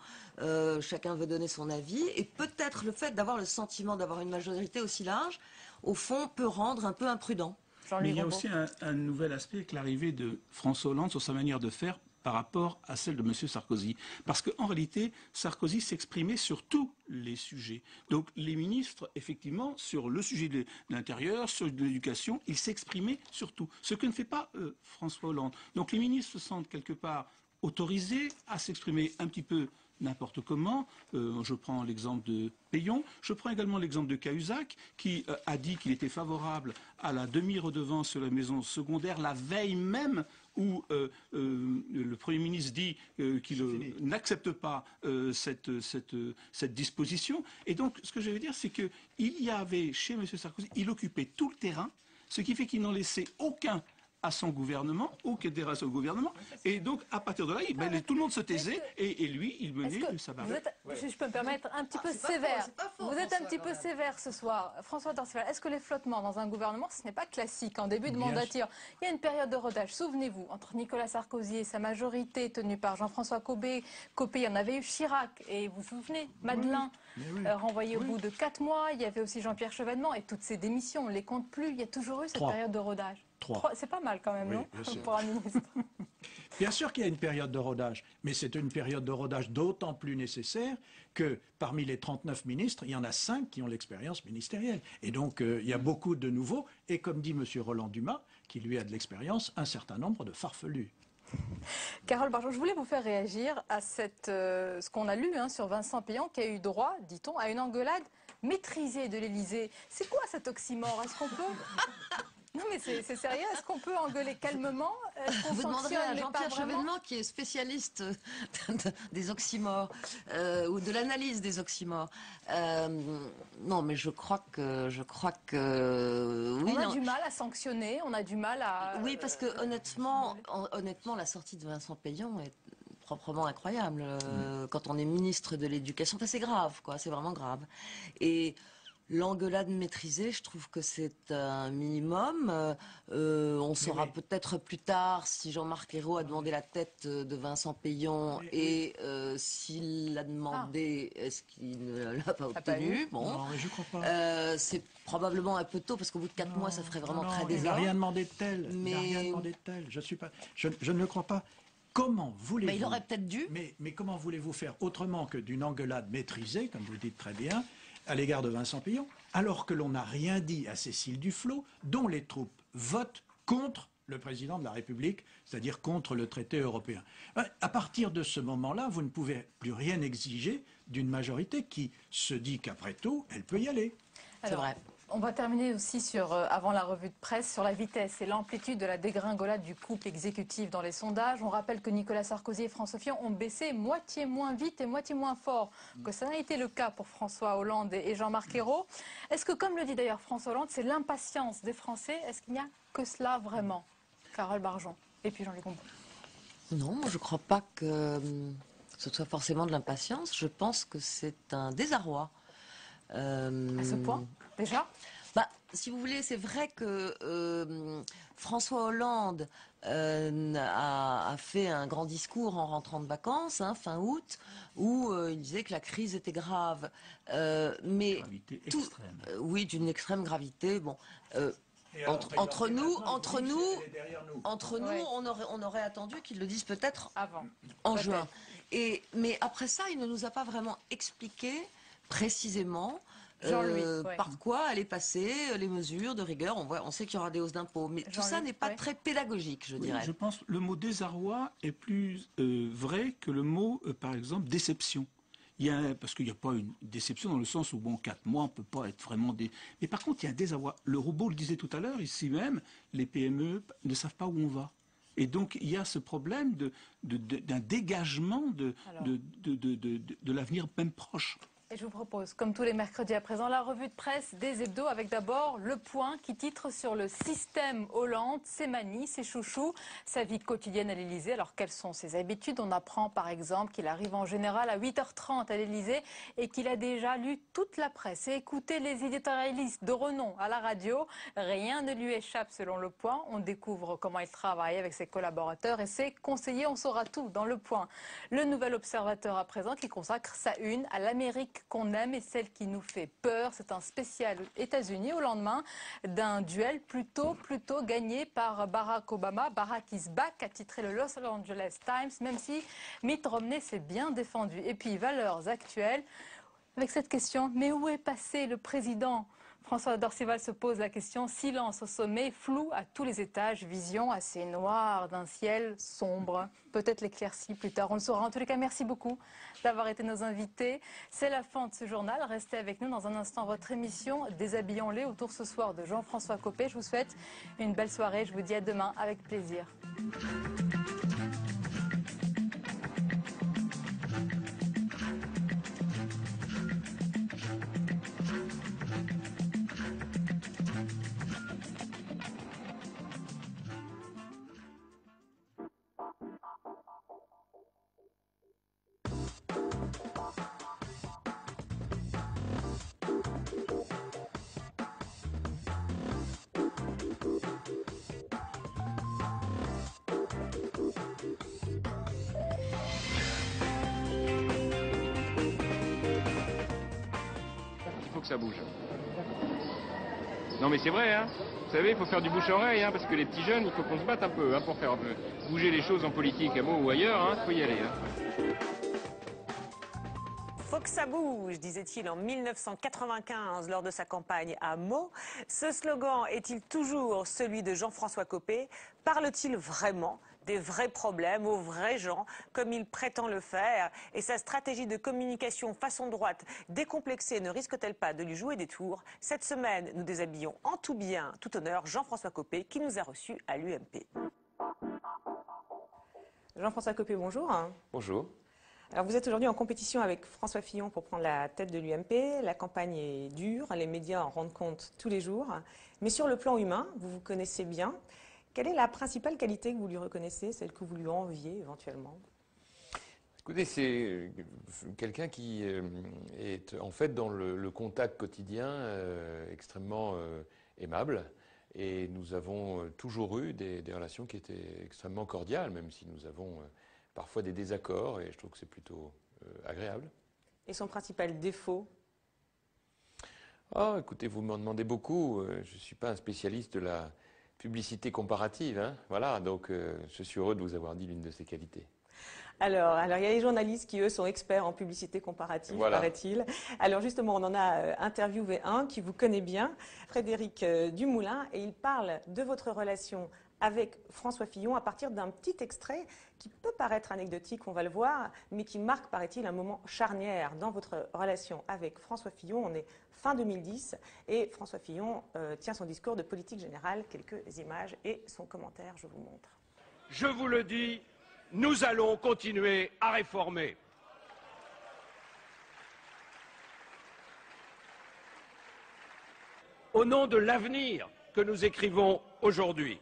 chacun veut donner son avis, et peut-être le fait d'avoir le sentiment d'avoir une majorité aussi large, au fond, peut rendre un peu imprudent. Mais il y a aussi un nouvel aspect avec l'arrivée de François Hollande sur sa manière de faire par rapport à celle de M. Sarkozy. Parce qu'en réalité, Sarkozy s'exprimait sur tous les sujets. Donc les ministres, effectivement, sur le sujet de l'intérieur, sur l'éducation, ils s'exprimaient sur tout. Ce que ne fait pas François Hollande. Donc les ministres se sentent quelque part autorisés à s'exprimer un petit peu n'importe comment. Je prends l'exemple de Payon. Je prends également l'exemple de Cahuzac, qui a dit qu'il était favorable à la demi-redevance sur la maison secondaire la veille même où le Premier ministre dit qu'il n'accepte pas cette disposition. Et donc, ce que je veux dire, c'est qu'il y avait, chez M. Sarkozy, il occupait tout le terrain, ce qui fait qu'il n'en laissait aucun à son gouvernement, aucun terrain à son gouvernement. Et donc, à partir de là, tout le monde se taisait et lui, il menait sa barre. Si je peux me permettre, un petit peu sévère. Vous êtes un petit peu sévère ce soir. François Dorcel, est-ce que les flottements dans un gouvernement, ce n'est pas classique en début de mandature? Il y a une période de rodage. Souvenez-vous, entre Nicolas Sarkozy et sa majorité tenue par Jean-François Copé, il y en avait eu Chirac. Et vous vous souvenez, Madeleine, renvoyé au bout de 4 mois. Il y avait aussi Jean-Pierre Chevènement et toutes ces démissions. On ne les compte plus. Il y a toujours eu cette période de rodage. 3. C'est pas mal quand même, non? Pour un ministre. Bien sûr qu'il y a une période de rodage, mais c'est une période de rodage d'autant plus nécessaire que parmi les 39 ministres, il y en a 5 qui ont l'expérience ministérielle. Et donc, il y a beaucoup de nouveaux, et comme dit M. Roland Dumas, qui lui a de l'expérience, un certain nombre de farfelus. Carole Barjot, je voulais vous faire réagir à ce qu'on a lu sur Vincent Payon, qui a eu droit, dit-on, à une engueulade maîtrisée de l'Élysée. C'est quoi cet oxymore? Est-ce qu'on peut... Non mais c'est sérieux, est-ce qu'on peut engueuler calmement? Vous demanderez à Jean-Pierre Chevènement, qui est spécialiste des oxymores, ou de l'analyse des oxymores. Non mais je crois que... Oui, on a du mal à sanctionner, on a du mal à... Oui, parce que honnêtement, la sortie de Vincent Payon est proprement incroyable. Quand on est ministre de l'Éducation, c'est grave, quoi, c'est vraiment grave. Et... l'engueulade maîtrisée, je trouve que c'est un minimum. On saura peut-être plus tard si Jean-Marc Ayrault a demandé la tête de Vincent Payon et s'il l'a demandé, est-ce qu'il ne l'a pas obtenu? Bon, non, mais je crois pas. C'est probablement un peu tôt parce qu'au bout de 4 mois, ça ferait vraiment très désordre. Il n'a rien demandé de tel. Mais... Il n'a rien demandé de tel. Je ne le crois pas. Comment voulez-vous... Mais il aurait peut-être dû. Mais comment voulez-vous faire autrement que d'une engueulade maîtrisée, comme vous le dites très bien, à l'égard de Vincent Payon, alors que l'on n'a rien dit à Cécile Duflot, dont les troupes votent contre le président de la République, c'est-à-dire contre le traité européen. À partir de ce moment-là, vous ne pouvez plus rien exiger d'une majorité qui se dit qu'après tout, elle peut y aller. C'est vrai. On va terminer aussi avant la revue de presse, sur la vitesse et l'amplitude de la dégringolade du couple exécutif dans les sondages. On rappelle que Nicolas Sarkozy et François Fillon ont baissé moitié moins vite et moitié moins fort que ça n'a été le cas pour François Hollande et Jean-Marc Ayrault. Est-ce que, comme le dit d'ailleurs François Hollande, c'est l'impatience des Français? Est-ce qu'il n'y a que cela vraiment? Carole Barjot et puis Jean-Luc Combeau. Non, moi je ne crois pas que ce soit forcément de l'impatience. Je pense que c'est un désarroi. À ce point, déjà? Si vous voulez, c'est vrai que François Hollande a fait un grand discours en rentrant de vacances, fin août, où il disait que la crise était grave. Mais extrême. Oui, d'une extrême gravité. Bon. Entre nous, on aurait attendu qu'ils le disent peut-être en juin. Mais après ça, il ne nous a pas vraiment expliqué précisément par quoi allaient passer les mesures de rigueur. On sait qu'il y aura des hausses d'impôts, mais tout ça n'est pas très pédagogique, je dirais. Je pense que le mot désarroi est plus vrai que le mot, par exemple, déception. Parce qu'il n'y a pas une déception dans le sens où, 4 mois, on ne peut pas être vraiment... Mais par contre, il y a un désarroi. Le robot le disait tout à l'heure, ici même, les PME ne savent pas où on va. Et donc, il y a ce problème d'un dégagement de l'avenir même proche. Et je vous propose, comme tous les mercredis à présent, la revue de presse des hebdos avec d'abord Le Point qui titre sur le système Hollande, ses manies, ses chouchous, sa vie quotidienne à l'Élysée. Alors quelles sont ses habitudes? On apprend par exemple qu'il arrive en général à 8h30 à l'Élysée et qu'il a déjà lu toute la presse et écouté les éditorialistes de renom à la radio. Rien ne lui échappe selon Le Point. On découvre comment il travaille avec ses collaborateurs et ses conseillers. On saura tout dans Le Point. Le Nouvel Observateur à présent qui consacre sa une à l'Amérique qu'on aime et celle qui nous fait peur. C'est un spécial États-Unis au lendemain d'un duel plutôt gagné par Barack Obama. Barack is back, a titré le Los Angeles Times, même si Mitt Romney s'est bien défendu. Et puis, valeurs actuelles, avec cette question, mais où est passé le président François Dorcival se pose la question, silence au sommet, flou à tous les étages, vision assez noire d'un ciel sombre. Peut-être l'éclaircie plus tard, on le saura. En tous les cas, merci beaucoup d'avoir été nos invités. C'est la fin de ce journal. Restez avec nous dans un instant. Votre émission Déshabillons-les autour ce soir de Jean-François Copé. Je vous souhaite une belle soirée. Je vous dis à demain avec plaisir. Que ça bouge. Non mais c'est vrai, hein. Vous savez, il faut faire du bouche-oreille, hein, parce que les petits jeunes, il faut qu'on se batte un peu, hein, pour faire bouger les choses en politique, à Meaux ou ailleurs, hein, faut y aller. Hein. Faut que ça bouge, disait-il en 1995 lors de sa campagne à Meaux. Ce slogan est-il toujours celui de Jean-François Copé? Parle-t-il vraiment des vrais problèmes aux vrais gens, comme il prétend le faire? Et sa stratégie de communication façon droite décomplexée ne risque-t-elle pas de lui jouer des tours? Cette semaine, nous déshabillons en tout bien, tout honneur, Jean-François Copé, qui nous a reçus à l'UMP. Jean-François Copé, bonjour. Bonjour. Alors vous êtes aujourd'hui en compétition avec François Fillon pour prendre la tête de l'UMP. La campagne est dure, les médias en rendent compte tous les jours. Mais sur le plan humain, vous vous connaissez bien. Quelle est la principale qualité que vous lui reconnaissez, celle que vous lui enviez éventuellement? Écoutez, c'est quelqu'un qui est en fait dans le contact quotidien extrêmement aimable. Et nous avons toujours eu des relations qui étaient extrêmement cordiales, même si nous avons parfois des désaccords, et je trouve que c'est plutôt agréable. Et son principal défaut? Ah, écoutez, vous m'en demandez beaucoup. Je ne suis pas un spécialiste de la publicité comparative, hein. Voilà, donc je suis heureux de vous avoir dit l'une de ses qualités. Alors, il y a les journalistes qui, eux, sont experts en publicité comparative, voilà, paraît-il. Alors justement, on en a interviewé un qui vous connaît bien, Frédéric Dumoulin, et il parle de votre relation avec François Fillon à partir d'un petit extrait qui peut paraître anecdotique, on va le voir, mais qui marque, paraît-il, un moment charnière dans votre relation avec François Fillon. On est fin 2010 et François Fillon tient son discours de politique générale. Quelques images et son commentaire, je vous montre. Je vous le dis, nous allons continuer à réformer. Au nom de l'avenir que nous écrivons aujourd'hui.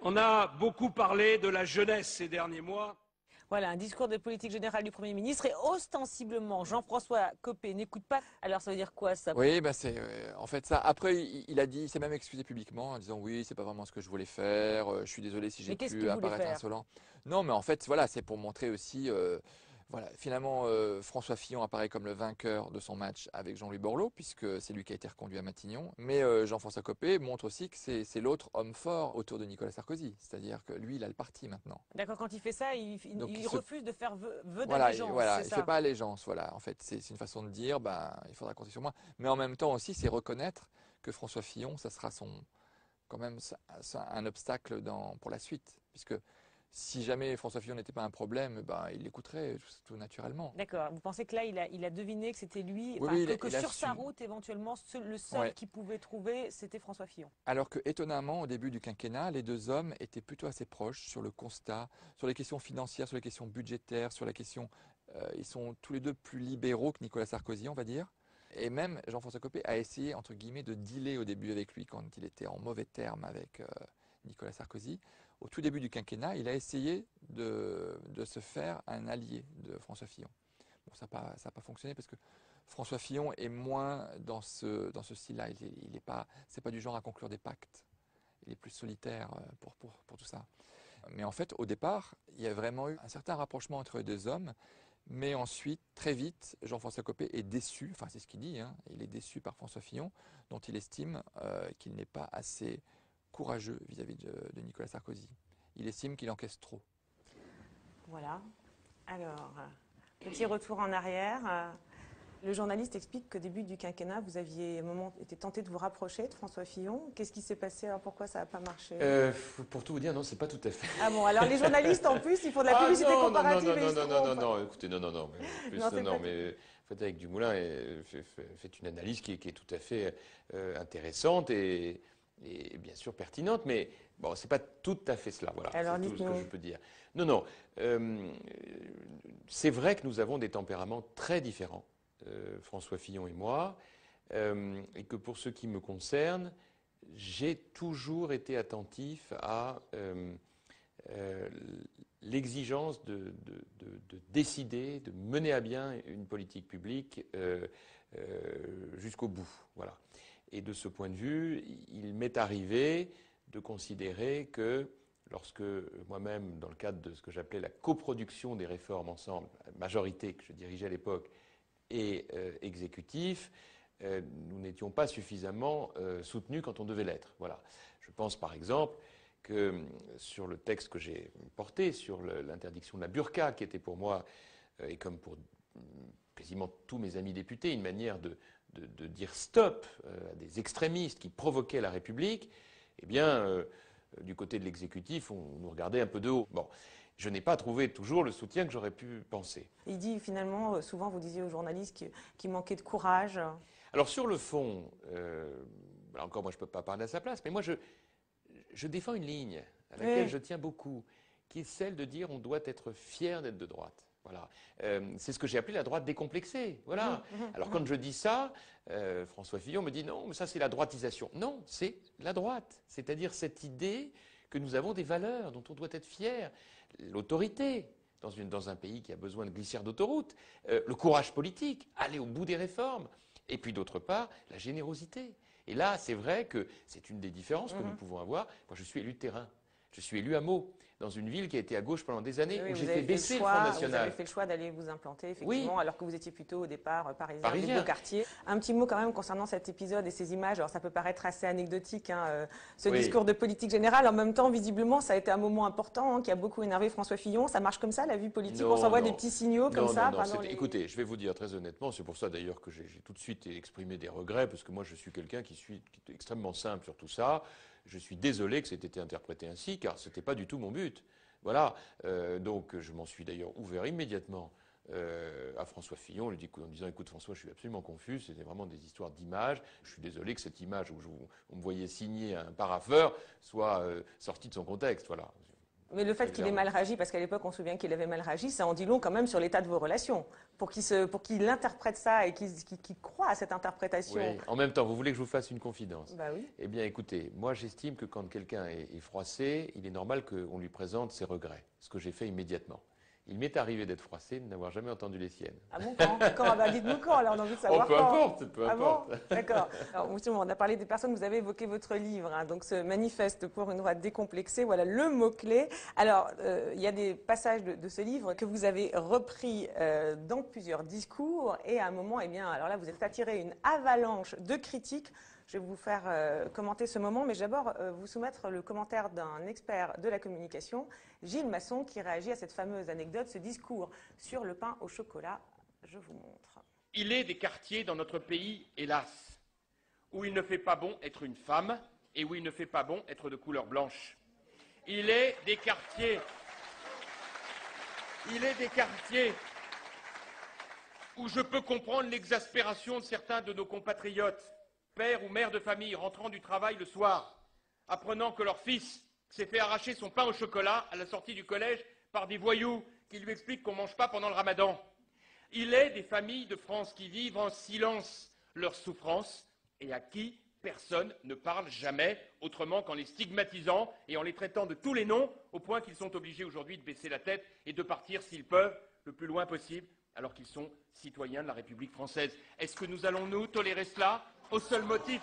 On a beaucoup parlé de la jeunesse ces derniers mois. Voilà, un discours de politique générale du Premier ministre et ostensiblement Jean-François Copé n'écoute pas. Alors ça veut dire quoi ça? Oui, bah c'est en fait ça. Après, il s'est même excusé publiquement en disant oui, c'est pas vraiment ce que je voulais faire. Je suis désolé si j'ai pu apparaître insolent. Non, mais en fait, voilà, c'est pour montrer aussi. Voilà, finalement, François Fillon apparaît comme le vainqueur de son match avec Jean-Louis Borloo, puisque c'est lui qui a été reconduit à Matignon. Mais Jean-François Copé montre aussi que c'est l'autre homme fort autour de Nicolas Sarkozy. C'est-à-dire que lui, il a le parti maintenant. D'accord, quand il fait ça, il refuse de faire vœu voilà, d'allégeance. Voilà, il ne fait pas allégeance. Voilà. En fait, c'est une façon de dire, il faudra compter sur moi. Mais en même temps aussi, c'est reconnaître que François Fillon, ça sera quand même un obstacle pour la suite, puisque si jamais François Fillon n'était pas un problème, il l'écouterait tout naturellement. D'accord. Vous pensez que là, il a deviné que c'était lui, oui, que sur sa route, éventuellement, le seul qu'il pouvait trouver, c'était François Fillon. Alors que, étonnamment, au début du quinquennat, les deux hommes étaient plutôt assez proches sur le constat, sur les questions financières, sur les questions budgétaires, sur la question... ils sont tous les deux plus libéraux que Nicolas Sarkozy, on va dire. Et même Jean-François Copé a essayé, entre guillemets, de dealer au début avec lui quand il était en mauvais termes avec Nicolas Sarkozy. Au tout début du quinquennat, il a essayé de se faire un allié de François Fillon. Bon, ça n'a pas fonctionné parce que François Fillon est moins dans ce style-là. C'est pas du genre à conclure des pactes. Il est plus solitaire pour tout ça. Mais en fait, au départ, il y a vraiment eu un certain rapprochement entre les deux hommes. Mais ensuite, très vite, Jean-François Copé est déçu, enfin c'est ce qu'il dit, hein, il est déçu par François Fillon, dont il estime qu'il n'est pas assez courageux vis-à-vis de Nicolas Sarkozy. Il estime qu'il encaisse trop. Voilà. Alors, petit retour en arrière. Le journaliste explique qu'au début du quinquennat, vous aviez à un moment été tenté de vous rapprocher de François Fillon. Qu'est-ce qui s'est passé? Alors pourquoi ça n'a pas marché? Pour tout vous dire, non, c'est pas tout à fait. Ah bon, alors les journalistes en plus, ils font de la publicité comparative et ils se trompent. Non, écoutez, non. Mais Frédéric Dumoulin fait une analyse qui est tout à fait intéressante et bien sûr pertinente, mais bon, c'est pas tout à fait cela. Voilà, c'est tout ce que je peux dire. Non. C'est vrai que nous avons des tempéraments très différents, François Fillon et moi, et que pour ce qui me concerne, j'ai toujours été attentif à l'exigence de décider, de mener à bien une politique publique jusqu'au bout. Voilà. Et de ce point de vue, il m'est arrivé de considérer que lorsque moi-même, dans le cadre de ce que j'appelais la coproduction des réformes ensemble, majorité que je dirigeais à l'époque, et exécutif, nous n'étions pas suffisamment soutenus quand on devait l'être. Voilà. Je pense par exemple que sur le texte que j'ai porté, sur l'interdiction de la burqa, qui était pour moi, et comme pour quasiment tous mes amis députés, une manière de dire stop à des extrémistes qui provoquaient la République, eh bien, du côté de l'exécutif, on nous regardait un peu de haut. Bon, je n'ai pas trouvé toujours le soutien que j'aurais pu penser. Il dit finalement, souvent vous disiez aux journalistes qu'il manquait de courage. Alors sur le fond, là encore moi je ne peux pas parler à sa place, mais moi je défends une ligne à laquelle je tiens beaucoup, qui est celle de dire on doit être fier d'être de droite. Voilà. C'est ce que j'ai appelé la droite décomplexée. Voilà. Alors quand je dis ça, François Fillon me dit non, mais ça c'est la droitisation. Non, c'est la droite. C'est-à-dire cette idée que nous avons des valeurs dont on doit être fier. L'autorité dans un pays qui a besoin de glissières d'autoroute, le courage politique, aller au bout des réformes, et puis d'autre part, la générosité. Et là, c'est vrai que c'est une des différences que nous pouvons avoir. Moi, je suis élu de terrain. Je suis élu à Meaux, dans une ville qui a été à gauche pendant des années, où j'ai fait baisser le Front National. Vous avez fait le choix d'aller vous implanter, effectivement, alors que vous étiez plutôt au départ parisien. Des beaux quartiers. Un petit mot quand même concernant cet épisode et ces images. Alors ça peut paraître assez anecdotique, ce discours de politique générale. En même temps, visiblement, ça a été un moment important qui a beaucoup énervé François Fillon. Ça marche comme ça, la vie politique? On s'envoie des petits signaux comme ça? Écoutez, je vais vous dire très honnêtement, c'est pour ça d'ailleurs que j'ai tout de suite exprimé des regrets, parce que moi je suis quelqu'un qui est extrêmement simple sur tout ça. Je suis désolé que ça ait été interprété ainsi, car ce n'était pas du tout mon but. Voilà. Donc je m'en suis d'ailleurs ouvert immédiatement à François Fillon, en lui disant écoute François, je suis absolument confus, c'était vraiment des histoires d'images. Je suis désolé que cette image où on me voyait signer un parapheur soit sortie de son contexte. Voilà. Mais le fait qu'il ait mal réagi, parce qu'à l'époque on se souvient qu'il avait mal réagi, ça en dit long quand même sur l'état de vos relations. Pour qu'il interprète ça et qu'il croit à cette interprétation. Oui. En même temps, vous voulez que je vous fasse une confidence? Bah oui. Eh bien écoutez, moi j'estime que quand quelqu'un est froissé, il est normal qu'on lui présente ses regrets, ce que j'ai fait immédiatement. Il m'est arrivé d'être froissé, de n'avoir jamais entendu les siennes. Ah bon, quand dites-nous quand, alors on a envie de savoir peu importe. Ah bon, d'accord. Alors, on a parlé des personnes, vous avez évoqué votre livre, donc ce manifeste pour une droite décomplexée, voilà le mot-clé. Alors, il y a des passages de ce livre que vous avez repris dans plusieurs discours, et à un moment, eh bien, alors là, vous êtes attiré une avalanche de critiques. Je vais vous faire commenter ce moment, mais d'abord vous soumettre le commentaire d'un expert de la communication, Gilles Masson, qui réagit à cette fameuse anecdote, ce discours sur le pain au chocolat. Je vous montre. Il est des quartiers dans notre pays, hélas, où il ne fait pas bon être une femme et où il ne fait pas bon être de couleur blanche. Il est des quartiers où je peux comprendre l'exaspération de certains de nos compatriotes, pères ou mères de famille rentrant du travail le soir, apprenant que leur fils s'est fait arracher son pain au chocolat à la sortie du collège par des voyous qui lui expliquent qu'on ne mange pas pendant le ramadan. Il est des familles de France qui vivent en silence leur souffrance et à qui personne ne parle jamais, autrement qu'en les stigmatisant et en les traitant de tous les noms, au point qu'ils sont obligés aujourd'hui de baisser la tête et de partir, s'ils peuvent, le plus loin possible, alors qu'ils sont citoyens de la République française. Est-ce que nous allons, nous, tolérer cela ? Au seul motif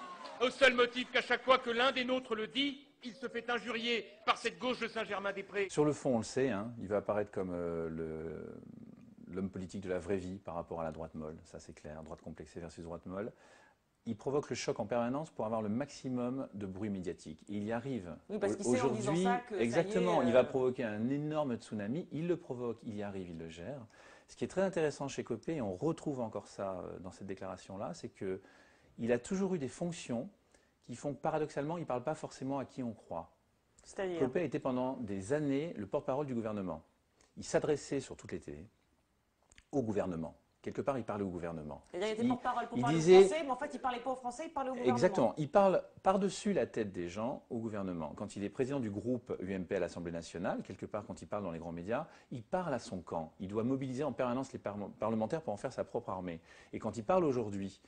qu'à chaque fois que l'un des nôtres le dit, il se fait injurier par cette gauche de Saint-Germain-des-Prés. Sur le fond, on le sait, il va apparaître comme l'homme politique de la vraie vie par rapport à la droite molle, ça c'est clair, droite complexée versus droite molle. Il provoque le choc en permanence pour avoir le maximum de bruit médiatique. Et il y arrive. Oui, parce qu'il sait en disant ça que exactement, ça y est, il va provoquer un énorme tsunami, il le provoque, il y arrive, il le gère. Ce qui est très intéressant chez Copé, et on retrouve encore ça dans cette déclaration-là, c'est qu'il a toujours eu des fonctions qui font que paradoxalement, il ne parle pas forcément à qui on croit. C'est-à-dire ? Copé a été pendant des années le porte-parole du gouvernement. Il s'adressait sur toutes les télés au gouvernement. Quelque part, il parlait au gouvernement. Il était porte-parole pour parler disait, aux Français, mais en fait, il ne parlait pas aux Français, il parlait au gouvernement. Exactement. Il parle par-dessus la tête des gens au gouvernement. Quand il est président du groupe UMP à l'Assemblée nationale, quelque part, quand il parle dans les grands médias, il parle à son camp. Il doit mobiliser en permanence les parlementaires pour en faire sa propre armée. Et quand il parle aujourd'hui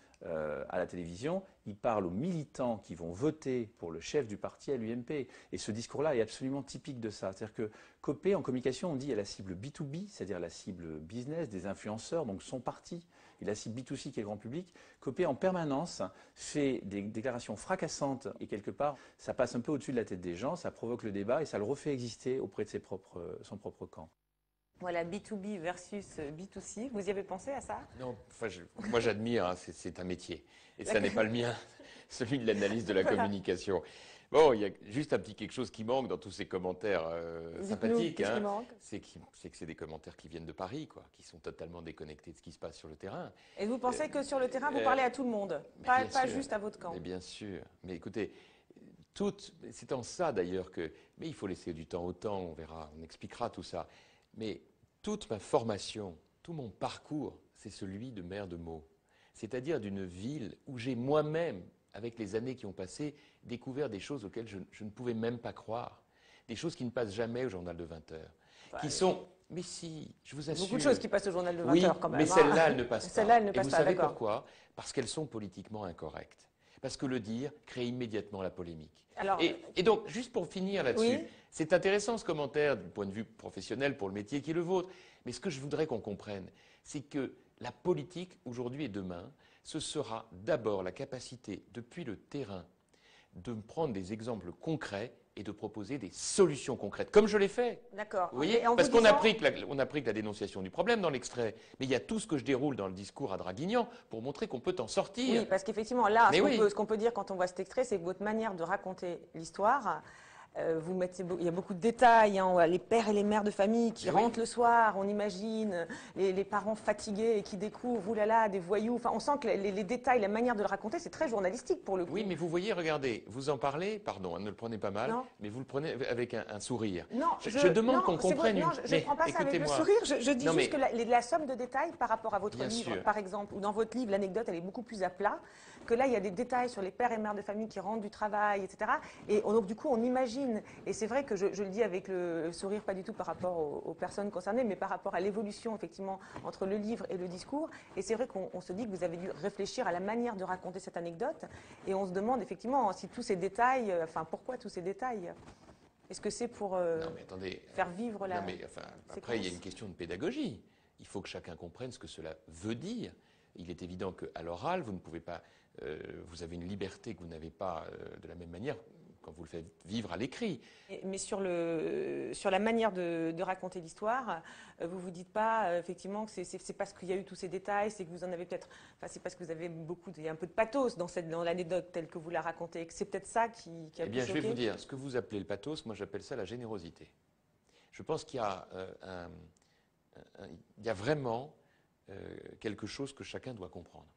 à la télévision, il parle aux militants qui vont voter pour le chef du parti à l'UMP. Et ce discours-là est absolument typique de ça. C'est-à-dire que Copé, en communication, on dit il y a la cible B2B, c'est-à-dire la cible business, des influenceurs, donc son parti, et la cible B2C qui est le grand public. Copé, en permanence, fait des déclarations fracassantes et quelque part, ça passe un peu au-dessus de la tête des gens, ça provoque le débat et ça le refait exister auprès de son propre camp. Voilà, B2B versus B2C. Vous y avez pensé à ça? Non, enfin, moi j'admire, hein, c'est un métier. Et ça n'est pas le mien, celui de l'analyse de la communication. Bon, il y a juste un petit quelque chose qui manque dans tous ces commentaires sympathiques. Hein, c'est que c'est des commentaires qui viennent de Paris, quoi, qui sont totalement déconnectés de ce qui se passe sur le terrain. Et vous pensez que sur le terrain, vous parlez à tout le monde, pas juste à votre camp? Mais bien sûr. Mais écoutez, c'est en ça d'ailleurs que... Mais il faut laisser du temps au temps, on verra, on expliquera tout ça. Mais toute ma formation, tout mon parcours, c'est celui de maire de Meaux. C'est-à-dire d'une ville où j'ai moi-même, avec les années qui ont passé, découvert des choses auxquelles je ne pouvais même pas croire. Des choses qui ne passent jamais au journal de 20 heures. Qui sont... Mais si, je vous assure... Beaucoup de choses qui passent au journal de 20 heures quand même. Mais celles-là, elles ne passent pas. Celles-là, elles ne Et passent vous pas, savez d'accord. pourquoi? Parce qu'elles sont politiquement incorrectes. Parce que le dire crée immédiatement la polémique. Alors, et donc, juste pour finir là-dessus, oui. C'est intéressant ce commentaire du point de vue professionnel pour le métier qui est le vôtre. Mais ce que je voudrais qu'on comprenne, c'est que la politique, aujourd'hui et demain, ce sera d'abord la capacité, depuis le terrain, de prendre des exemples concrets et de proposer des solutions concrètes, comme je l'ai fait. D'accord. Vous voyez, parce qu'on a pris que la dénonciation du problème dans l'extrait, mais il y a tout ce que je déroule dans le discours à Draguignan pour montrer qu'on peut en sortir. Oui, parce qu'effectivement, là, ce qu'on peut dire quand on voit cet extrait, c'est que votre manière de raconter l'histoire... il y a beaucoup de détails, hein, les pères et les mères de famille qui rentrent le soir, on imagine les parents fatigués et qui découvrent, oulala, des voyous. Enfin, on sent que les détails, la manière de le raconter, c'est très journalistique pour le coup. Oui, mais vous voyez, regardez, vous en parlez, pardon, ne le prenez pas mal, mais vous le prenez avec un sourire. Non, je demande qu'on comprenne. Non, je ne prends pas ça avec le sourire, je dis juste que la somme de détails par rapport à votre livre, par exemple, ou dans votre livre, l'anecdote, elle est beaucoup plus à plat, que là, il y a des détails sur les pères et mères de famille qui rentrent du travail, etc. Et donc, du coup, on imagine, et c'est vrai que je le dis avec le sourire, pas du tout par rapport aux personnes concernées, mais par rapport à l'évolution, effectivement, entre le livre et le discours. Et c'est vrai qu'on se dit que vous avez dû réfléchir à la manière de raconter cette anecdote. Et on se demande, effectivement, si tous ces détails, pourquoi tous ces détails? Est-ce que c'est pour faire vivre la... Après, il y a une question de pédagogie. Il faut que chacun comprenne ce que cela veut dire. Il est évident qu'à l'oral, vous ne pouvez pas... vous avez une liberté que vous n'avez pas de la même manière quand vous le faites vivre à l'écrit. Mais sur la manière de raconter l'histoire, vous vous dites pas effectivement que c'est parce qu'il y a eu tous ces détails, c'est que vous en avez peut-être... Enfin, c'est parce que vous avez il y a un peu de pathos dans l'anecdote telle que vous la racontez, et que c'est peut-être ça qui a pu choquer. Je vais vous dire, ce que vous appelez le pathos, moi j'appelle ça la générosité. Je pense qu'il y a vraiment quelque chose que chacun doit comprendre.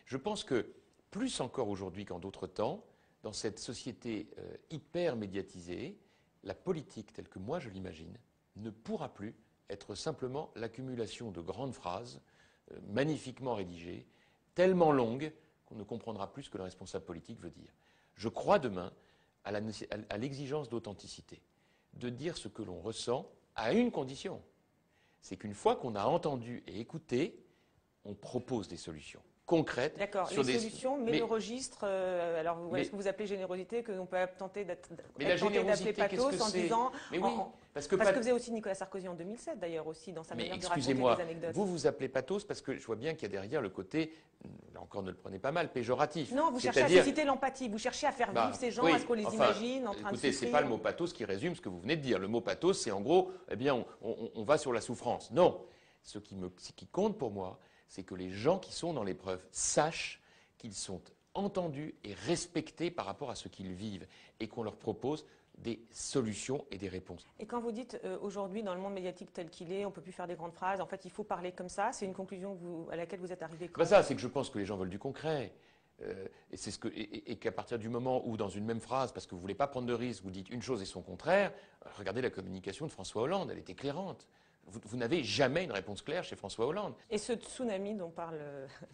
Je pense que, plus encore aujourd'hui qu'en d'autres temps, dans cette société hyper médiatisée, la politique telle que moi je l'imagine ne pourra plus être simplement l'accumulation de grandes phrases magnifiquement rédigées, tellement longues qu'on ne comprendra plus ce que le responsable politique veut dire. Je crois demain à l'exigence d'authenticité, de dire ce que l'on ressent à une condition. C'est qu'une fois qu'on a entendu et écouté, on propose des solutions concrètes. D'accord, les solutions, mais le registre, alors est-ce que vous appelez générosité, que l'on peut tenter d'appeler pathos en disant... Mais oui, parce que vous avez aussi Nicolas Sarkozy en 2007 d'ailleurs aussi dans sa manière de raconter les anecdotes. Vous appelez pathos parce que je vois bien qu'il y a derrière le côté, là encore ne le prenez pas mal, péjoratif. Non, vous cherchez à susciter l'empathie, vous cherchez à faire vivre ces gens, à ce qu'on les imagine en train de souffrir. Écoutez, c'est pas le mot pathos qui résume ce que vous venez de dire. Le mot pathos, c'est en gros, eh bien, on va sur la souffrance. Non, ce qui compte pour moi, c'est que les gens qui sont dans l'épreuve sachent qu'ils sont entendus et respectés par rapport à ce qu'ils vivent et qu'on leur propose des solutions et des réponses. Et quand vous dites aujourd'hui, dans le monde médiatique tel qu'il est, on ne peut plus faire des grandes phrases, en fait, il faut parler comme ça, c'est une conclusion à laquelle vous êtes arrivé quand? Ça, c'est que je pense que les gens veulent du concret. Et qu'à partir du moment où, dans une même phrase, parce que vous ne voulez pas prendre de risque, vous dites une chose et son contraire, regardez la communication de François Hollande, elle est éclairante. Vous n'avez jamais une réponse claire chez François Hollande. Et ce tsunami dont parle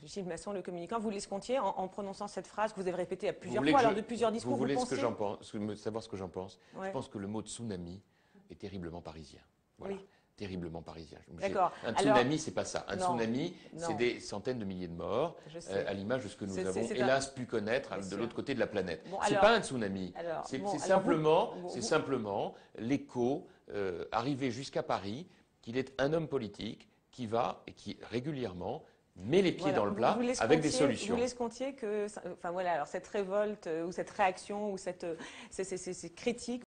Gilles Masson, le communicant, vous l'escomptiez en prononçant cette phrase que vous avez répétée à plusieurs fois, lors de plusieurs discours. Vous voulez savoir ce que j'en pense? Ouais. Je pense que le mot tsunami est terriblement parisien. Voilà. Oui. Terriblement parisien. D'accord. Un tsunami, c'est pas ça. Un tsunami, c'est des centaines de milliers de morts, à l'image de ce que nous avons hélas pu connaître de l'autre côté de la planète. C'est pas un tsunami. C'est simplement l'écho arrivé jusqu'à Paris qu'il est un homme politique qui va et qui régulièrement met les pieds dans le plat avec des solutions. Vous l'escomptiez que, enfin voilà, alors cette révolte ou cette réaction ou ces critiques,